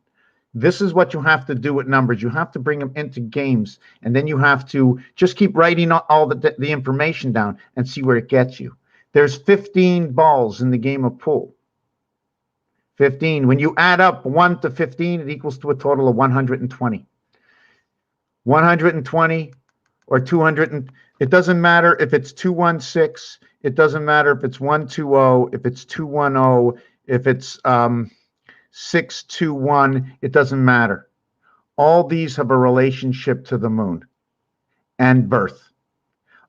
This is what you have to do with numbers. You have to bring them into games, and then you have to just keep writing all the information down and see where it gets you. There's 15 balls in the game of pool. 15. When you add up 1 to 15, it equals to a total of 120. 120 or 200. It doesn't matter if it's 216. It doesn't matter if it's 120, if it's 210, if it's 621. It doesn't matter. All these have a relationship to the moon and birth.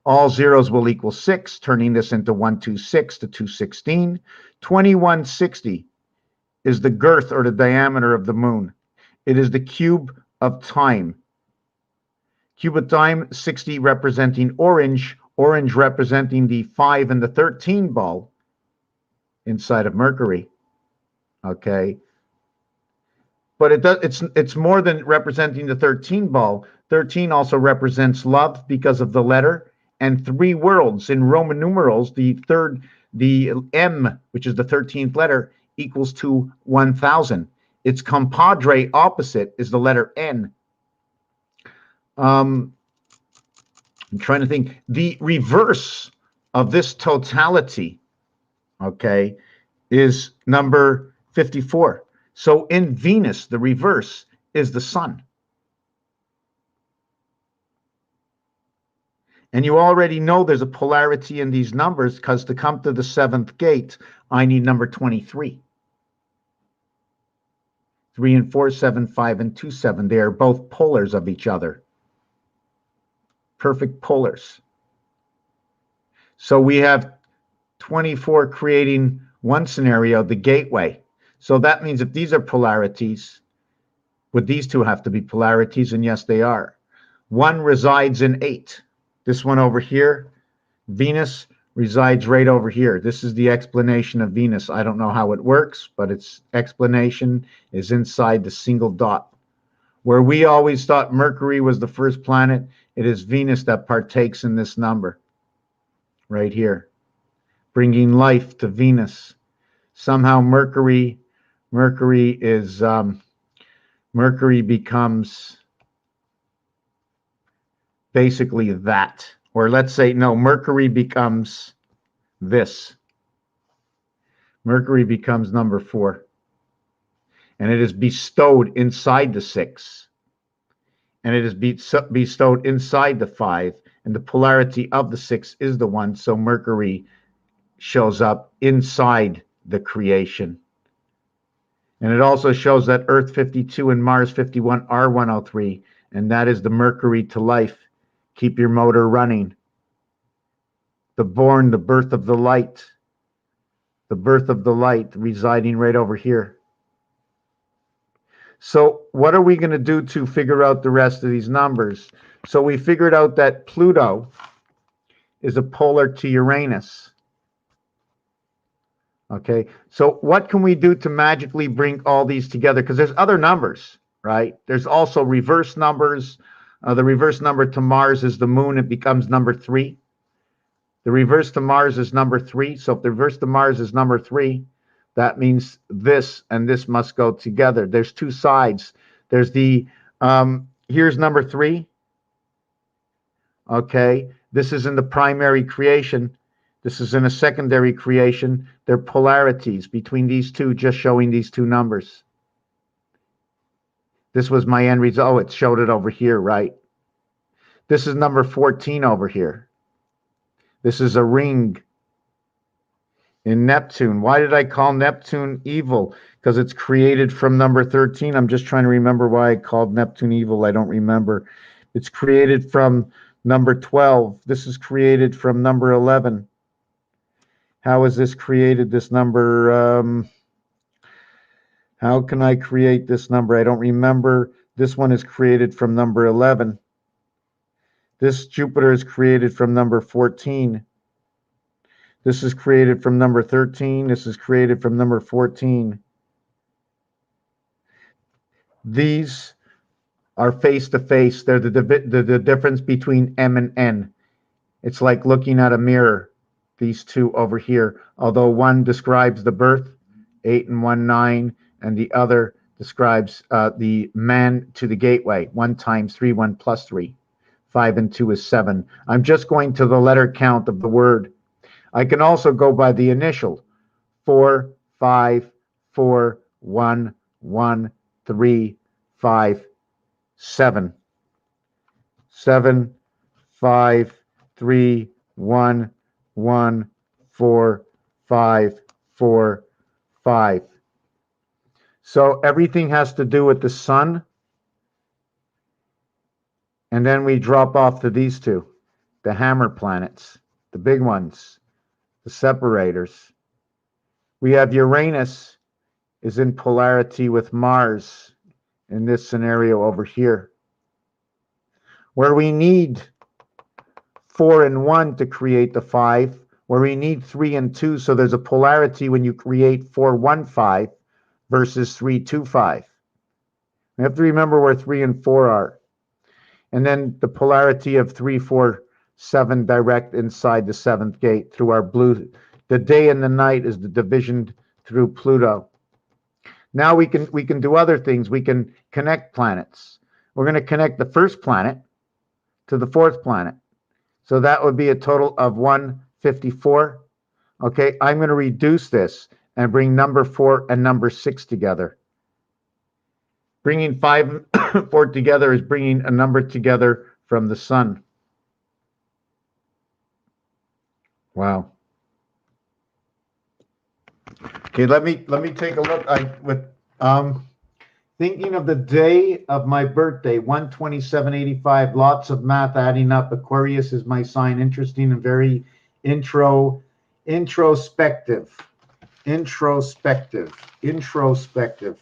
All zeros will equal 6, turning this into 126 to 216. 2160 is the girth or the diameter of the moon. It is the cube of time. Cubitime 60 representing orange, orange representing the 5 and the 13 ball inside of Mercury. Okay. But it's more than representing the 13 ball. 13 also represents love because of the letter, and 3 worlds. In Roman numerals, the M, which is the 13th letter, equals to 1000. Its compadre opposite is the letter N. I'm trying to think. The reverse of this totality, okay, is number 54. So in Venus, the reverse is the sun. And you already know there's a polarity in these numbers because to come to the 7th gate, I need number 23. 3 and 4, 7, 5, and 2, 7. They are both polars of each other. Perfect polars. So we have 24 creating one scenario, the gateway. So that means if these are polarities, would these two have to be polarities? And yes, they are. 1 resides in 8. This one over here, Venus, resides right over here. This is the explanation of Venus. I don't know how it works, but its explanation is inside the single dot. Where we always thought Mercury was the first planet, it is Venus that partakes in this number right here, bringing life to Venus. Somehow Mercury becomes basically that. Or let's say, no, Mercury becomes this. Mercury becomes number 4. And it is bestowed inside the 6. And it is bestowed inside the 5. And the polarity of the 6 is the 1. So Mercury shows up inside the creation. And it also shows that Earth 52 and Mars 51 are 103. And that is the Mercury to life. Keep your motor running. The born, the birth of the light. The birth of the light residing right over here. So what are we going to do to figure out the rest of these numbers? So we figured out that Pluto is a polar to Uranus. Okay, so what can we do to magically bring all these together? Because there's other numbers, right? There's also reverse numbers. The reverse number to Mars is the moon. It becomes number 3. The reverse to Mars is number 3. So if the reverse to Mars is number 3, that means this and this must go together. There's 2 sides. There's the, here's number 3. Okay, this is in the primary creation. This is in a secondary creation. They're polarities between these two, just showing these 2 numbers. This was my end result. Oh, it showed it over here, right? This is number 14 over here. This is a ring in Neptune. Why did I call Neptune evil? Because it's created from number 13. I'm just trying to remember why I called Neptune evil. I don't remember. It's created from number 12. This is created from number 11. How is this created, this number? How can I create this number? I don't remember. This one is created from number 11. This Jupiter is created from number 14. This is created from number 13. This is created from number 14. These are face to face. They're the difference between M and N. It's like looking at a mirror, these 2 over here. Although one describes the birth, 8 and 1, 9, and the other describes the man to the gateway, 1 times 3, 1 plus 3. 5 and 2 is 7. I'm just going to the letter count of the word. I can also go by the initial. 4, 5, 4, 1, 1, 3, 5, 7. 7, 5, 3, 1, 1, 4, 5, 4, 5. So everything has to do with the sun. And then we drop off to these 2, the hammer planets, the big ones, the separators. We have Uranus is in polarity with Mars in this scenario over here. where we need 4 and 1 to create the 5, where we need 3 and 2. So there's a polarity when you create 4, 1, 5 versus 3, 2, 5. We have to remember where 3 and 4 are. And then the polarity of 3, 4, 7 direct inside the 7th gate through our blue. The day and the night is the division through Pluto. Now we can do other things. We can connect planets. We're going to connect the first planet to the 4th planet. So that would be a total of 154. Okay, I'm going to reduce this and bring number 4 and number 6 together. Bringing 5 and 4 together is bringing a number together from the sun. Wow. Okay, let me take a look. Thinking of the day of my birthday, 1/27/85. Lots of math adding up. Aquarius is my sign. Interesting and very introspective.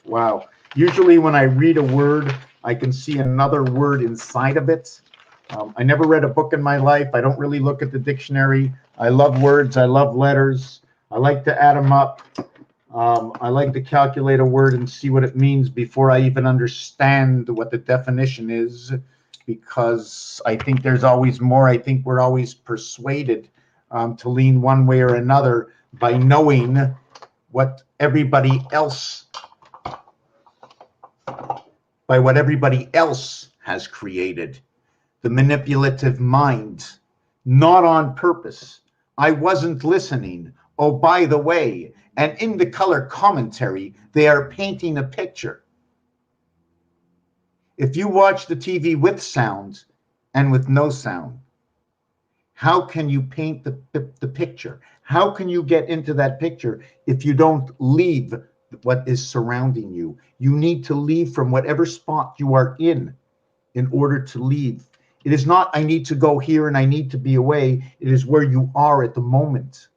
Wow. Usually when I read a word, I can see another word inside of it. I never read a book in my life. I don't really look at the dictionary. I love words. I love letters. I like to add them up. I like to calculate a word and see what it means before I even understand what the definition is, because I think there's always more. I think we're always persuaded to lean one way or another by knowing what everybody else has created. The manipulative mind, not on purpose. I wasn't listening. Oh, by the way, and in the color commentary, they are painting a picture. If you watch the TV with sound and with no sound, how can you paint the picture? How can you get into that picture if you don't leave what is surrounding you? You need to leave from whatever spot you are in order to leave. It is not, I need to go here and I need to be away. It is where you are at the moment.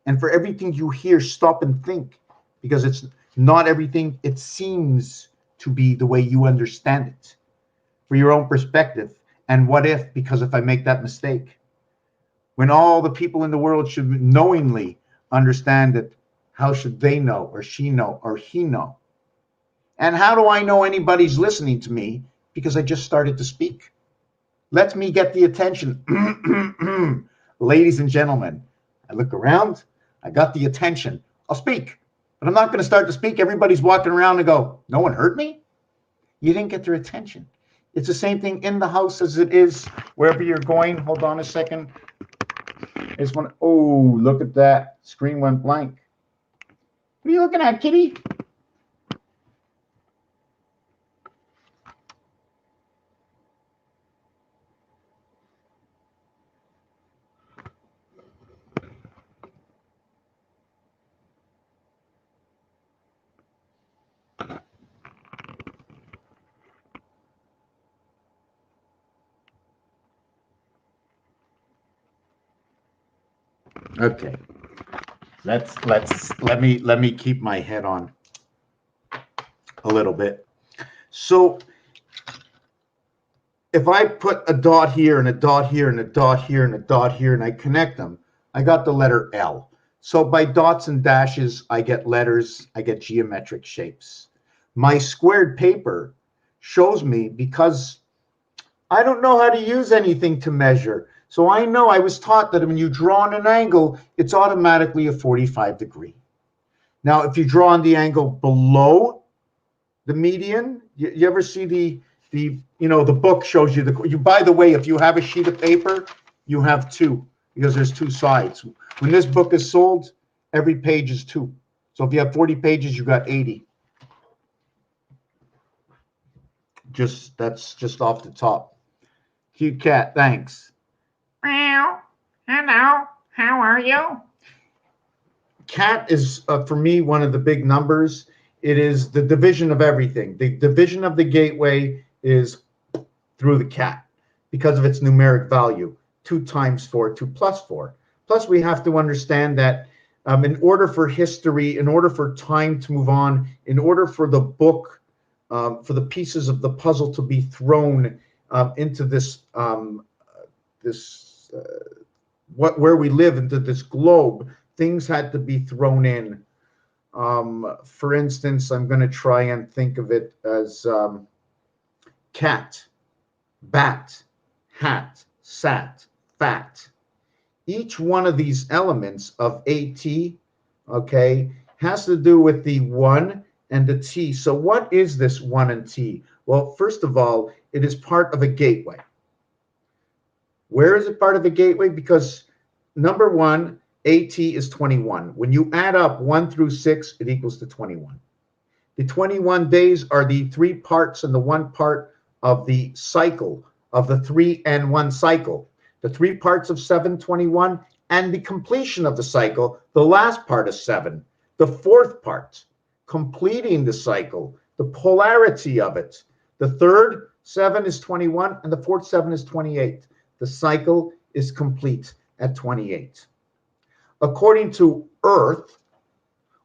And for everything you hear, stop and think, because it's not everything it seems to be the way you understand it, for your own perspective. And what if, because if I make that mistake, when all the people in the world should knowingly understand it, how should they know, or she know, or he know? And how do I know anybody's listening to me? Because I just started to speak. Let me get the attention. Ladies and gentlemen, I look around, I got the attention. I'll speak, but I'm not going to start to speak. Everybody's walking around and go, no one heard me? You didn't get their attention. It's the same thing in the house as it is wherever you're going. Hold on a second. Oh, look at that. Screen went blank. What are you looking at, kitty? Okay. Let me keep my head on a little bit. So if I put a dot here and a dot here and a dot here and a dot here and I connect them, I got the letter L. So by dots and dashes, I get letters, I get geometric shapes. My squared paper shows me, because I don't know how to use anything to measure. So I know I was taught that when you draw on an angle, it's automatically a 45 degree. Now, if you draw on the angle below the median, you ever see the book shows you by the way, if you have a sheet of paper, you have two, because there's two sides. When this book is sold, every page is 2. So if you have 40 pages, you got 80. That's just off the top. Cute cat, thanks. Meow. Hello. How are you? Cat is, for me, one of the big numbers. It is the division of everything. The division of the gateway is through the cat because of its numeric value. 2 times 4, 2 plus 4. Plus, we have to understand that in order for history, in order for time to move on, in order for the book, for the pieces of the puzzle to be thrown into this where we live, into this globe, things had to be thrown in. For instance, I'm going to try and think of it as cat, bat, hat, sat, fat. Each one of these elements of AT, okay, has to do with the 1 and the T. So what is this 1 and T? Well, first of all, it is part of a gateway. Where is it part of a gateway? Because number 1, AT is 21. When you add up 1 through 6, it equals to 21. The 21 days are the 3 parts and the 1 part of the cycle, of the 3 and 1 cycle. The 3 parts of 721 and the completion of the cycle, the last part of 7, the 4th part, completing the cycle, the polarity of it. The 3rd 7 is 21 and the 4th 7 is 28. The cycle is complete at 28. According to Earth,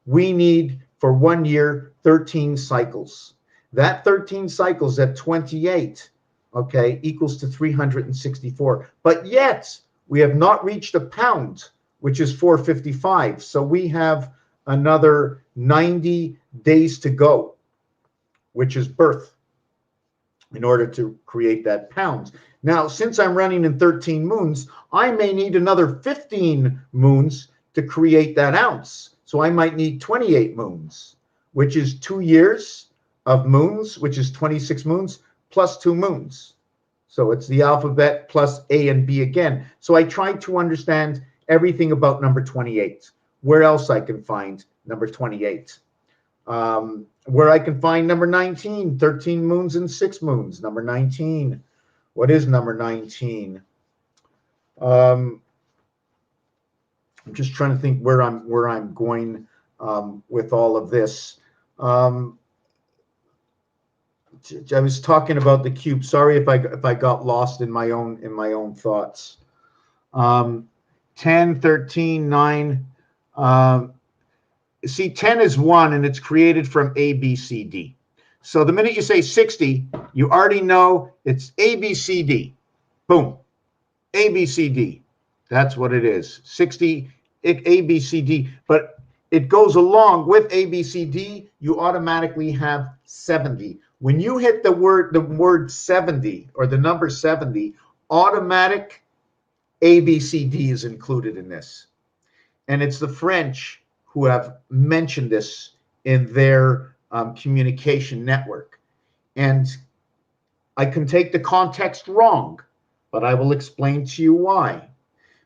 we need for 1 year 13 cycles. That 13 cycles at 28, okay, equals to 364. But yet, we have not reached a pound, which is 455. So we have another 90 days to go, which is birth, in order to create that pound. Now, since I'm running in 13 moons, I may need another 15 moons to create that ounce. So I might need 28 moons, which is 2 years of moons, which is 26 moons, plus 2 moons. So it's the alphabet plus A and B again. So I tried to understand everything about number 28. Where else I can find number 28? Where I can find number 19, 13 moons and 6 moons. Number 19. What is number 19? I'm just trying to think where I'm going with all of this. I was talking about the cube. Sorry if I got lost in my own thoughts. 10, 13, 9. See, 10 is 1, and it's created from A, B, C, D. So the minute you say 60, you already know it's A, B, C, D. Boom. A, B, C, D. That's what it is. 60, A, B, C, D. But it goes along with A, B, C, D. You automatically have 70. When you hit the word 70 or the number 70, automatic A, B, C, D is included in this. And it's the French who have mentioned this in their communication network. And I can take the context wrong, but I will explain to you why.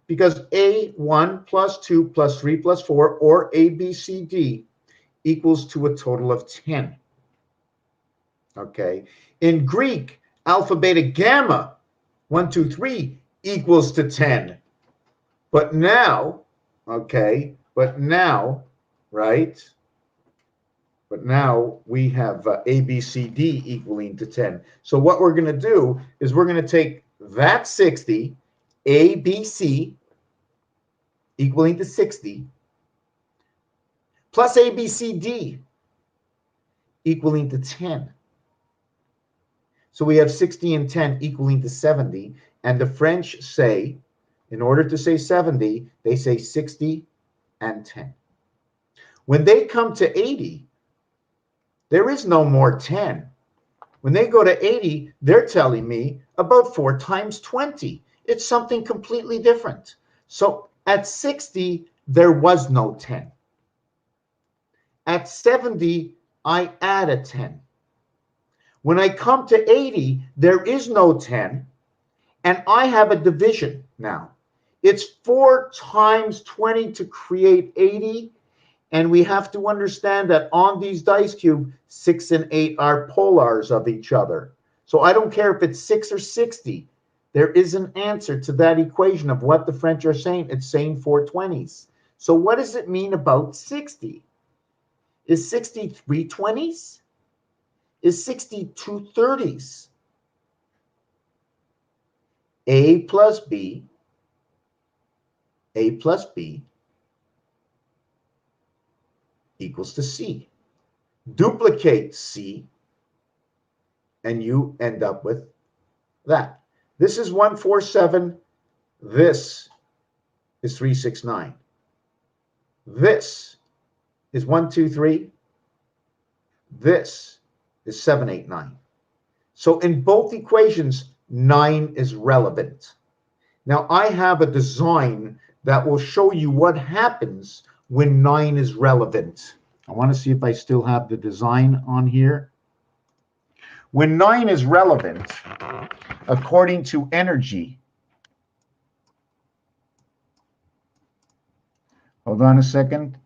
Because A1 plus 2 plus 3 plus 4, or A, B, C, D, equals to a total of 10. Okay. In Greek, alpha, beta, gamma, 1, 2, 3 equals to 10. But now, okay, right? But now we have A, B, C, D equaling to 10. So what we're going to do is we're going to take that 60, A, B, C, equaling to 60, plus A, B, C, D, equaling to 10. So we have 60 and 10 equaling to 70. And the French say, in order to say 70, they say 60 and 10. When they come to 80, there is no more 10. When they go to 80, they're telling me about 4 times 20. It's something completely different. So at 60, there was no 10. At 70, I add a 10. When I come to 80, there is no 10, and I have a division now. It's 4 times 20 to create 80, and we have to understand that on these dice cube, 6 and 8 are polars of each other. So I don't care if it's 6 or 60. There is an answer to that equation of what the French are saying. It's saying 4 20s. So what does it mean about 60? Is 60 3 20s? Is 60 2 30s? A plus B equals to C. Duplicate C, and you end up with that. This is 147. This is 369. This is 123. This is 789. So in both equations, 9 is relevant. Now I have a design that will show you what happens when 9 is relevant. I want to see if I still have the design on here. When 9 is relevant, according to energy, hold on a second.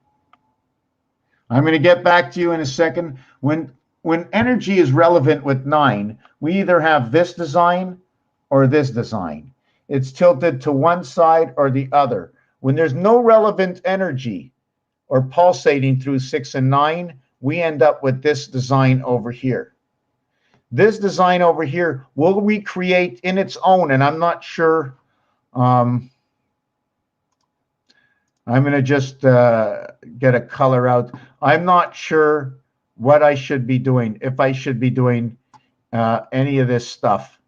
I'm going to get back to you in a second. When energy is relevant with 9, we either have this design or this design. It's tilted to one side or the other. When there's no relevant energy or pulsating through 6 and 9, we end up with this design over here. This design over here will recreate in its own, and I'm not sure. I'm going to just get a color out. I'm not sure what I should be doing, if I should be doing any of this stuff.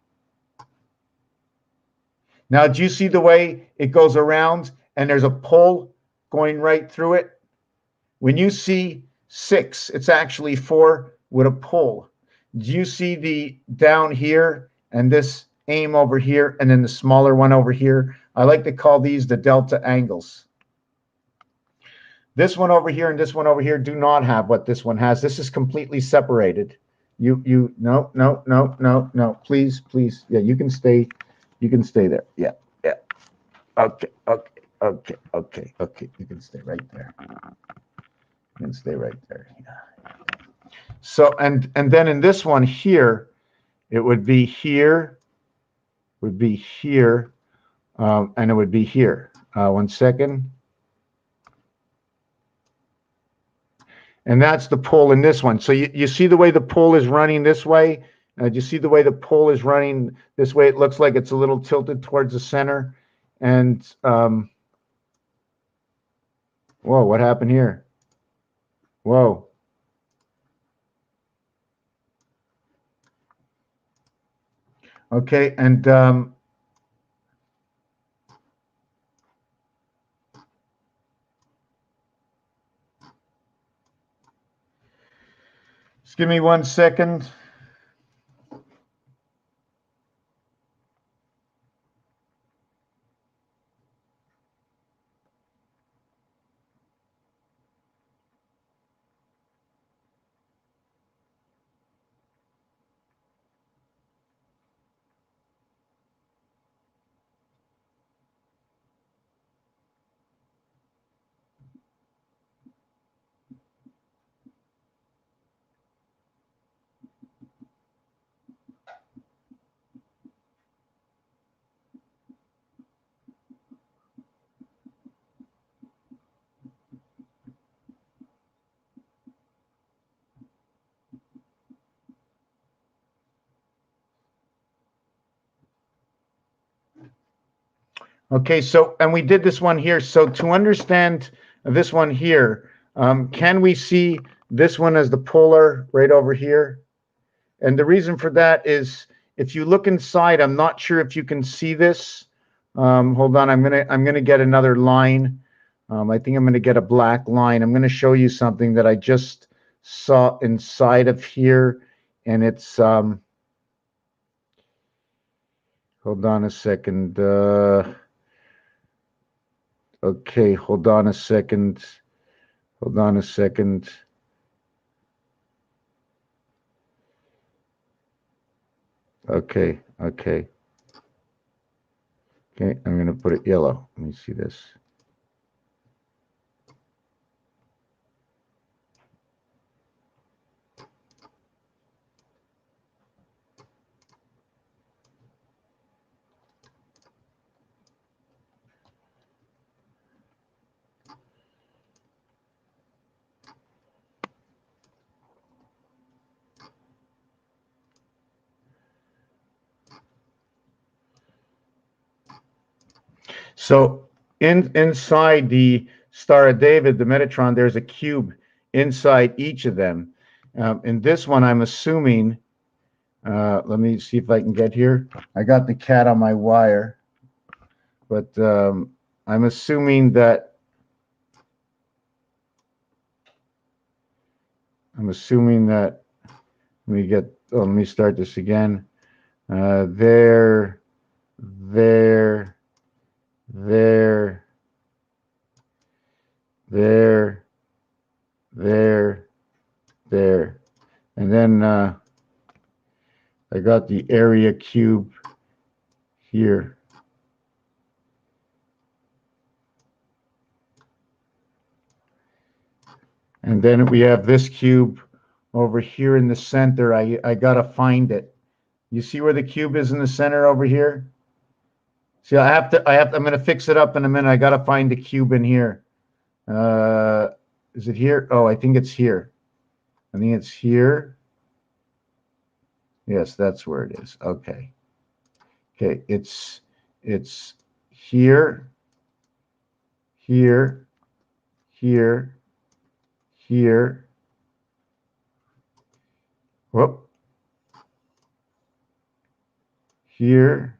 Now, do you see the way it goes around and there's a pull going right through it? When you see 6, it's actually 4 with a pull. Do you see the down here and this aim over here and then the smaller one over here? I like to call these the delta angles. This one over here and this one over here do not have what this one has. This is completely separated. No. Please. Yeah, you can stay there. Yeah. Okay. You can stay right there. Yeah. So, and then in this one here, it would be here, and it would be here. 1 second. And that's the pull in this one. So you see the way the pull is running this way? Do you see the way the pull is running this way? It looks like it's a little tilted towards the center. And, whoa, what happened here? Whoa. Okay, and just give me 1 second. Okay, so, and we did this one here. So to understand this one here, can we see this one as the polar right over here? And the reason for that is if you look inside, I'm not sure if you can see this. Hold on, I'm gonna get another line. I think I'm gonna get a black line. I'm gonna show you something that I just saw inside of here, and it's hold on a second. Okay, hold on a second. Okay, I'm going to put it yellow. Let me see this. So inside the Star of David, the Metatron, there's a cube inside each of them. In this one, I'm assuming Let me see if I can get here. I got the cat on my wire, but I'm assuming that let me get, oh, let me start this again. There, there, there, there, there. And then I got the area cube here. And then we have this cube over here in the center. I got to find it. You see where the cube is in the center over here? See, I'm going to fix it up in a minute. I got to find the cube in here. Is it here? Oh, I think it's here. I think it's here. Yes, that's where it is. Okay. Okay, it's here, here, here, here. Whoop. Here,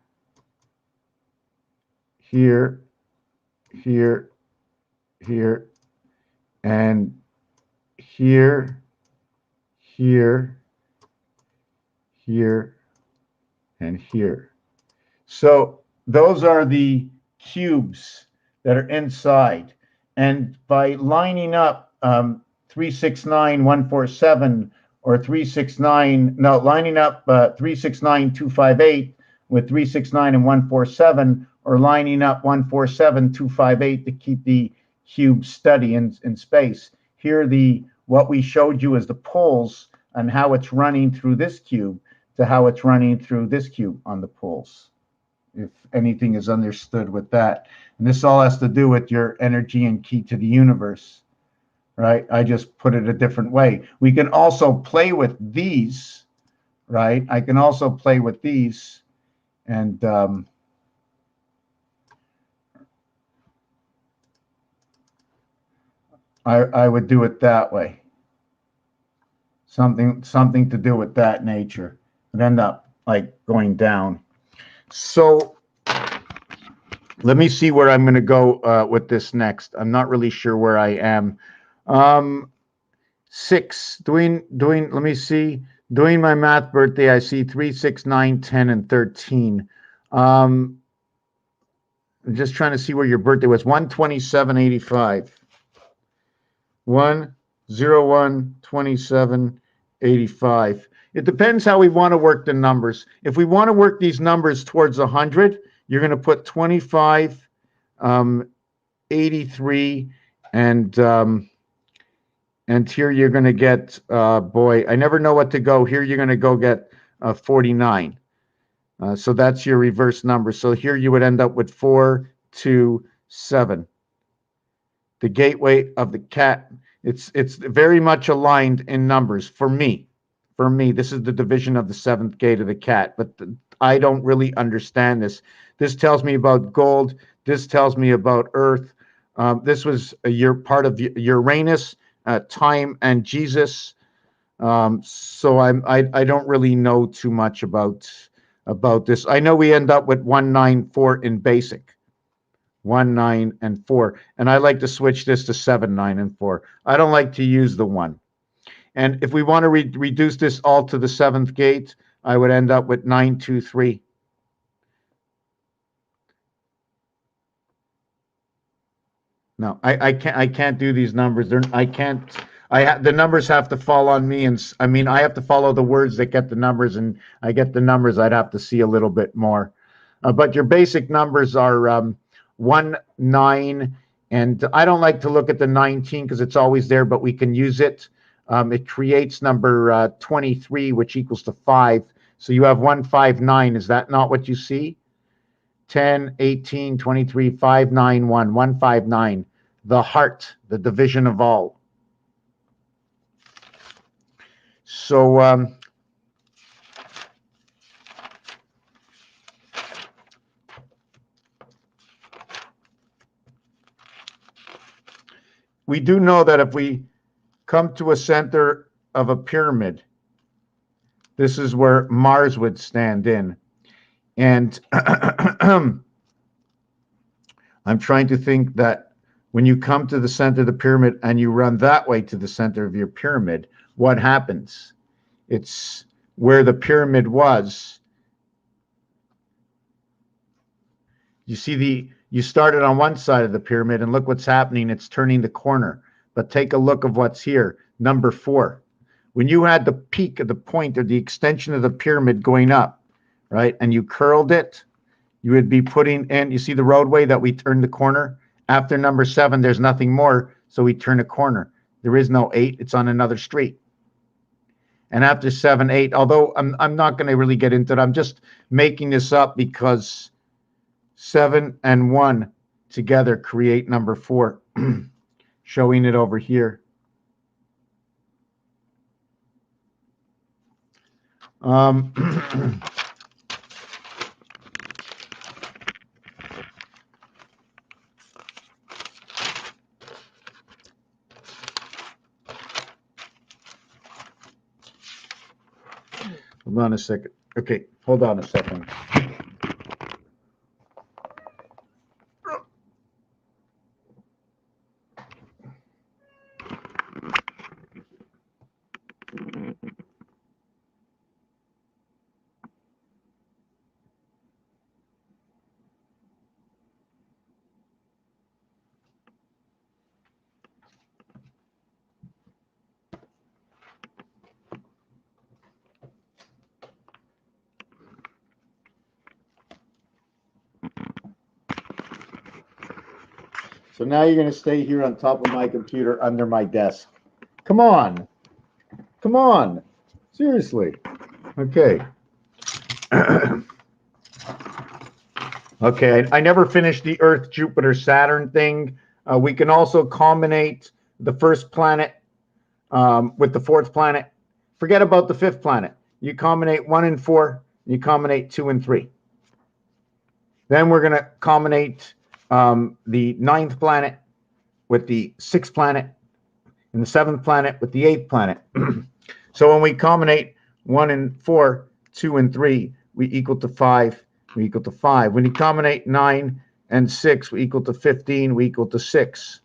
here, here, here, and here, here, here, and here. So those are the cubes that are inside. And by lining up 369, 147, or 369, no, lining up 369, 258 with 369 and 147, or lining up 147, 258 to keep the cube steady in space. Here, what we showed you is the poles and how it's running through this cube to how it's running through this cube on the poles, if anything is understood with that. And this all has to do with your energy and key to the universe, right? I just put it a different way. We can also play with these, right? I can also play with these, and I would do it that way. Something to do with that nature. It end up like going down. So let me see where I'm going to go with this next. I'm not really sure where I am. 6, let me see. Doing my math birthday, I see 3, 6, 9, 10, and 13. I'm just trying to see where your birthday was. 127.85. 1/01/27/85. It depends how we want to work the numbers. If we want to work these numbers towards 100, you're going to put 25, 83, and here you're going to get, boy, I never know what to go. Here you're going to go get 49. So that's your reverse number. So here you would end up with 4, 2, 7. The gateway of the cat. It's very much aligned in numbers for me. For me, this is the division of the 7th gate of the cat. But I don't really understand this. This tells me about gold. This tells me about Earth. This was part of Uranus, time, and Jesus. So I don't really know too much about this. I know we end up with 194 in basic. 1, 9, and 4. And I like to switch this to 7, 9, and 4. I don't like to use the 1. And if we want to reduce this all to the 7th gate, I would end up with 9, 2, 3. No, I can't do these numbers. The numbers have to fall on me, and I mean I have to follow the words that get the numbers, and I get the numbers. I'd have to see a little bit more. But your basic numbers are 1, 9, and I don't like to look at the 19 because it's always there, but we can use it. It creates number 23, which equals to 5. So you have 159. Is that not what you see? 10, 18, 23, 5, 9, 1, 159. The heart, the division of all. So we do know that if we come to a center of a pyramid, This is where Mars would stand in. And I'm trying to think that when you come to the center of the pyramid and you run that way to the center of your pyramid, what happens? It's where the pyramid was. You see you started on one side of the pyramid and look what's happening. It's turning the corner. But take a look of what's here. Number 4. When you had the peak of the point or the extension of the pyramid going up, right, and you curled it, you would be putting in, you see the roadway that we turned the corner? After number 7, there's nothing more, so we turn a corner. There is no 8. It's on another street. And after 7, 8, although I'm not going to really get into it, I'm just making this up because 7 and 1 together create number 4, showing it over here. Hold on a second. Okay, hold on a second. So now you're going to stay here on top of my computer under my desk. Come on. Come on. Seriously. Okay. Okay, I never finished the Earth, Jupiter, Saturn thing. We can also combine the first planet with the 4th planet. Forget about the 5th planet. You combine 1 and 4. You combine 2 and 3. Then we're going to combine the 9th planet with the 6th planet and the 7th planet with the 8th planet. So when we combine 1 and 4, 2 and 3, we equal to 5. We equal to 5. When you combine 9 and 6, we equal to 15. We equal to 6.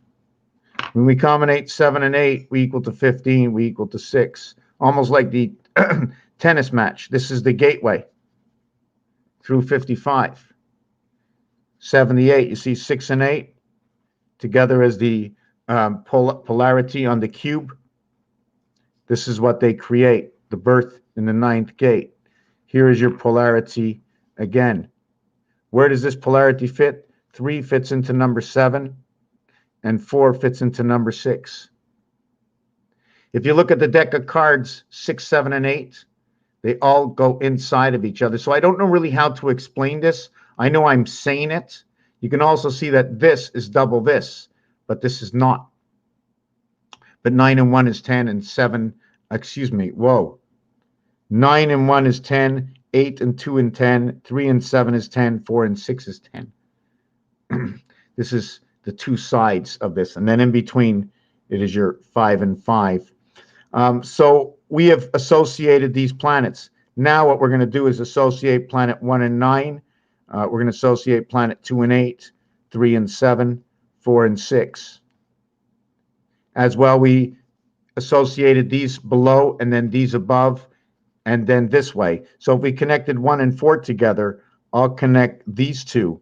When we combine 7 and 8, we equal to 15. We equal to 6. Almost like the tennis match. This is the gateway through 55. 78, you see 6 and 8 together as the polarity on the cube. This is what they create, the birth in the 9th gate. Here is your polarity again. Where does this polarity fit? 3 fits into number 7 and 4 fits into number 6. If you look at the deck of cards, 6, 7, and 8, they all go inside of each other. So I don't know really how to explain this. I know I'm saying it. You can also see that this is double this, but this is not. But 9 and 1 is 10, and 7, excuse me, whoa. 9 and 1 is 10, 8 and 2 and 10, 3 and 7 is 10, 4 and 6 is 10. This is the two sides of this. And then in between, it is your 5 and 5. So we have associated these planets. Now what we're going to do is associate planet 1 and 9. We're going to associate planet 2 and 8, 3 and 7, 4 and 6. As well, we associated these below and then these above and then this way. So if we connected 1 and 4 together, I'll connect these two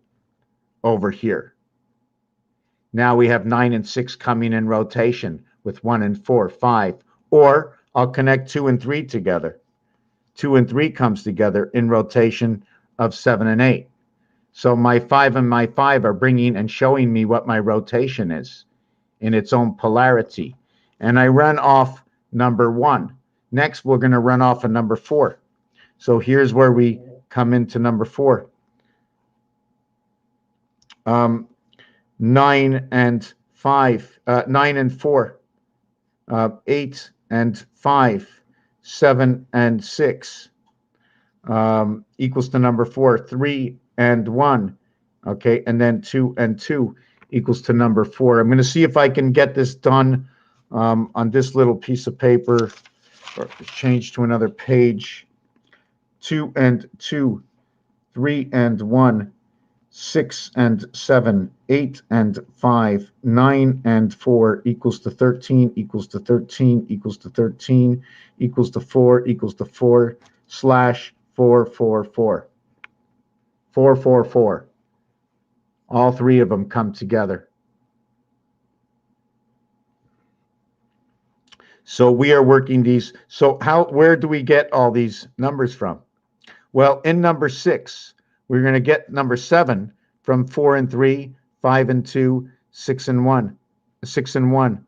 over here. Now we have 9 and 6 coming in rotation with 1 and 4, 5. Or I'll connect 2 and 3 together. 2 and 3 comes together in rotation of 7 and 8. So my 5 and my 5 are bringing and showing me what my rotation is in its own polarity. And I run off number 1. Next, we're going to run off a number 4. So here's where we come into number 4. 9 and 5, 9 and 4, 8 and 5, 7 and 6 equals to number 4. 3 and 1, okay, and then 2 and 2 equals to number 4. I'm going to see if I can get this done on this little piece of paper, or change to another page. 2 and 2, 3 and 1, 6 and 7, 8 and 5, 9 and 4 equals to 13, equals to 13, equals to 13, equals to 4, equals to 4, slash 4, 4, 4. 4, 4, 4. All three of them come together. So we are working these. So where do we get all these numbers from? Well, in number 6, we're going to get number 7 from 4 and 3, 5 and 2, 6 and 1, 6 and 1.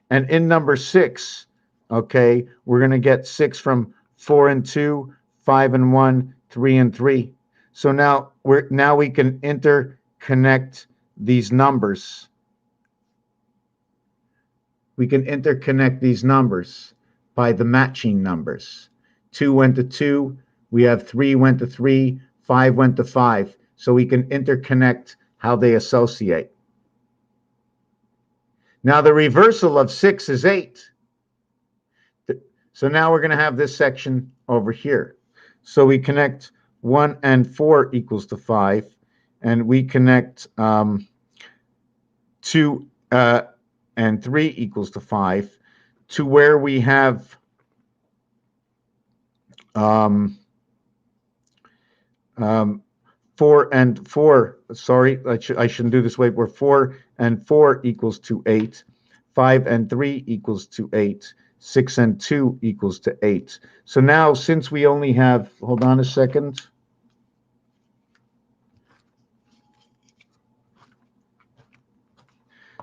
And in number 6, okay, we're going to get 6 from 4 and 2, 5 and 1, 3 and 3. So now we can interconnect these numbers. We can interconnect these numbers by the matching numbers. 2 went to 2, we have 3 went to 3, 5 went to 5. So we can interconnect how they associate. Now the reversal of 6 is 8. So now we're going to have this section over here. So we connect 1 and 4 equals to 5, and we connect 2 and 3 equals to 5 to where we have 4 and 4. Sorry, I shouldn't do this way. Where 4 and 4 equals to 8, 5 and 3 equals to 8, 6 and 2 equals to 8. So now, since we only have, hold on a second.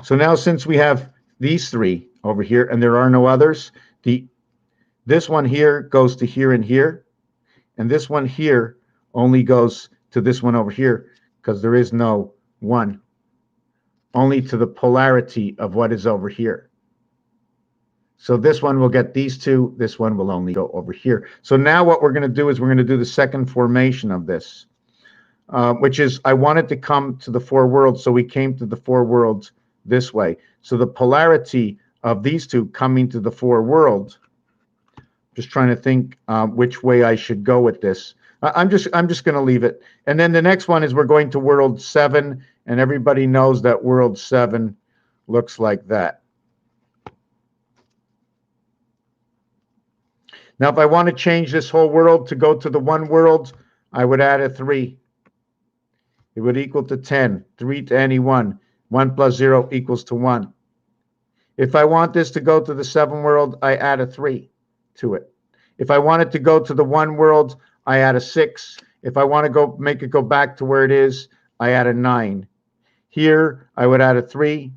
So now, since we have these three over here, and there are no others, this one here goes to here and here, and this one here only goes to this one over here, because there is no 1, only to the polarity of what is over here. So this one will get these two, this one will only go over here. So now what we're going to do is we're going to do the second formation of this, which is I wanted to come to the 4 worlds, so we came to the 4 worlds this way. So the polarity of these two coming to the 4 worlds, just trying to think which way I should go with this. I'm just going to leave it. And then the next one is we're going to world 7, and everybody knows that world 7 looks like that. Now, if I want to change this whole world to go to the 1 world, I would add a 3. It would equal to 10, 3 to any 1. 1 plus 0 equals to 1. If I want this to go to the 7 world, I add a 3 to it. If I want it to go to the 1 world, I add a 6. If I want to make it go back to where it is, I add a 9. Here, I would add a 3,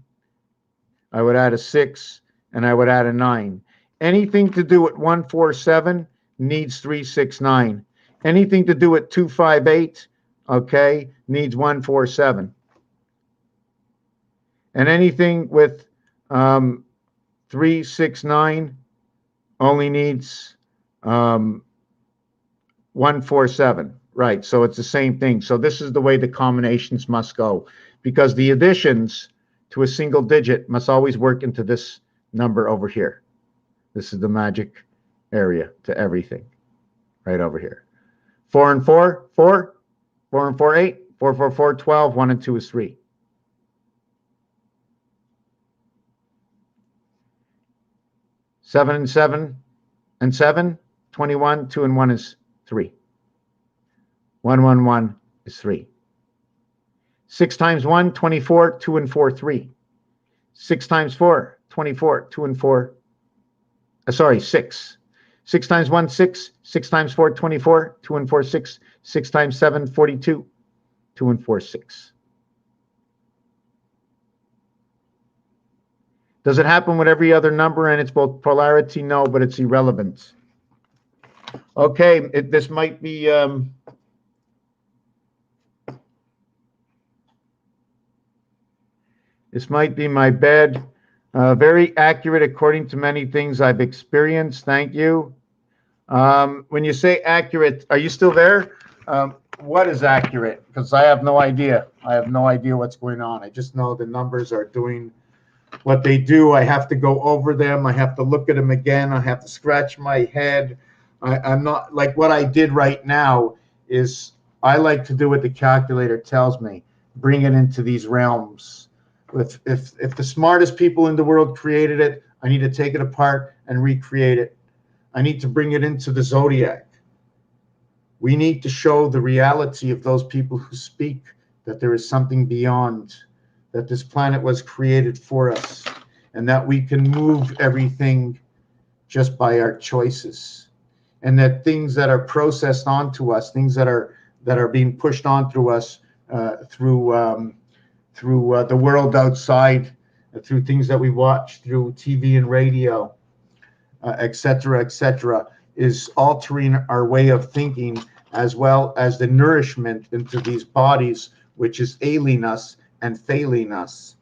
I would add a 6, and I would add a 9. Anything to do with 147 needs 369. Anything to do with 258, okay, needs 147. And anything with 369 only needs 147. Right, so it's the same thing. So this is the way the combinations must go, because the additions to a single digit must always work into this number over here. This is the magic area to everything, right over here. 4 and 4, 4. 4 and 4, 8. 4, 4, 4, 12. 1 and 2 is 3. 7 and 7 and 7, 21. 2 and 1 is 3. 1, 1, 1 is 3. 6 times 1, 24. 2 and 4, 3. 6 times 4, 24. 2 and 4. 6. 6 times 1, 6. 6 times 4, 24. 2 and 4, 6. 6 times 7, 42. 2 and 4, 6. Does it happen with every other number and it's both polarity? No, but it's irrelevant. Okay, this might be my bad. Very accurate according to many things I've experienced. Thank you. When you say accurate, are you still there? What is accurate? Because I have no idea. I have no idea what's going on. I just know the numbers are doing what they do. I have to go over them. I have to look at them again. I have to scratch my head. I'm not like what I did right now is I like to do what the calculator tells me, bring it into these realms. If the smartest people in the world created it, I need to take it apart and recreate it. I need to bring it into the zodiac. We need to show the reality of those people who speak that there is something beyond, that this planet was created for us, and that we can move everything just by our choices, and that things that are processed onto us, things that are being pushed on through us through the world outside, through things that we watch through TV and radio, etc., etc., is altering our way of thinking, as well as the nourishment into these bodies, which is ailing us and failing us.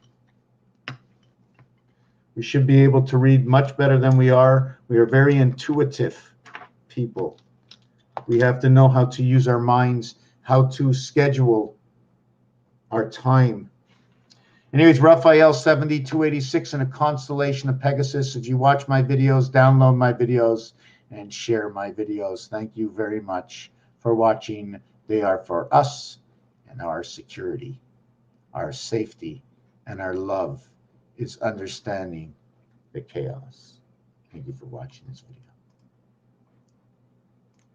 We should be able to read much better than we are. We are very intuitive people. We have to know how to use our minds, how to schedule our time. Anyways, Raphael 7286 in a constellation of Pegasus. If you watch my videos, download my videos, and share my videos. Thank you very much for watching. They are for us and our security, our safety, and our love is understanding the chaos. Thank you for watching this video.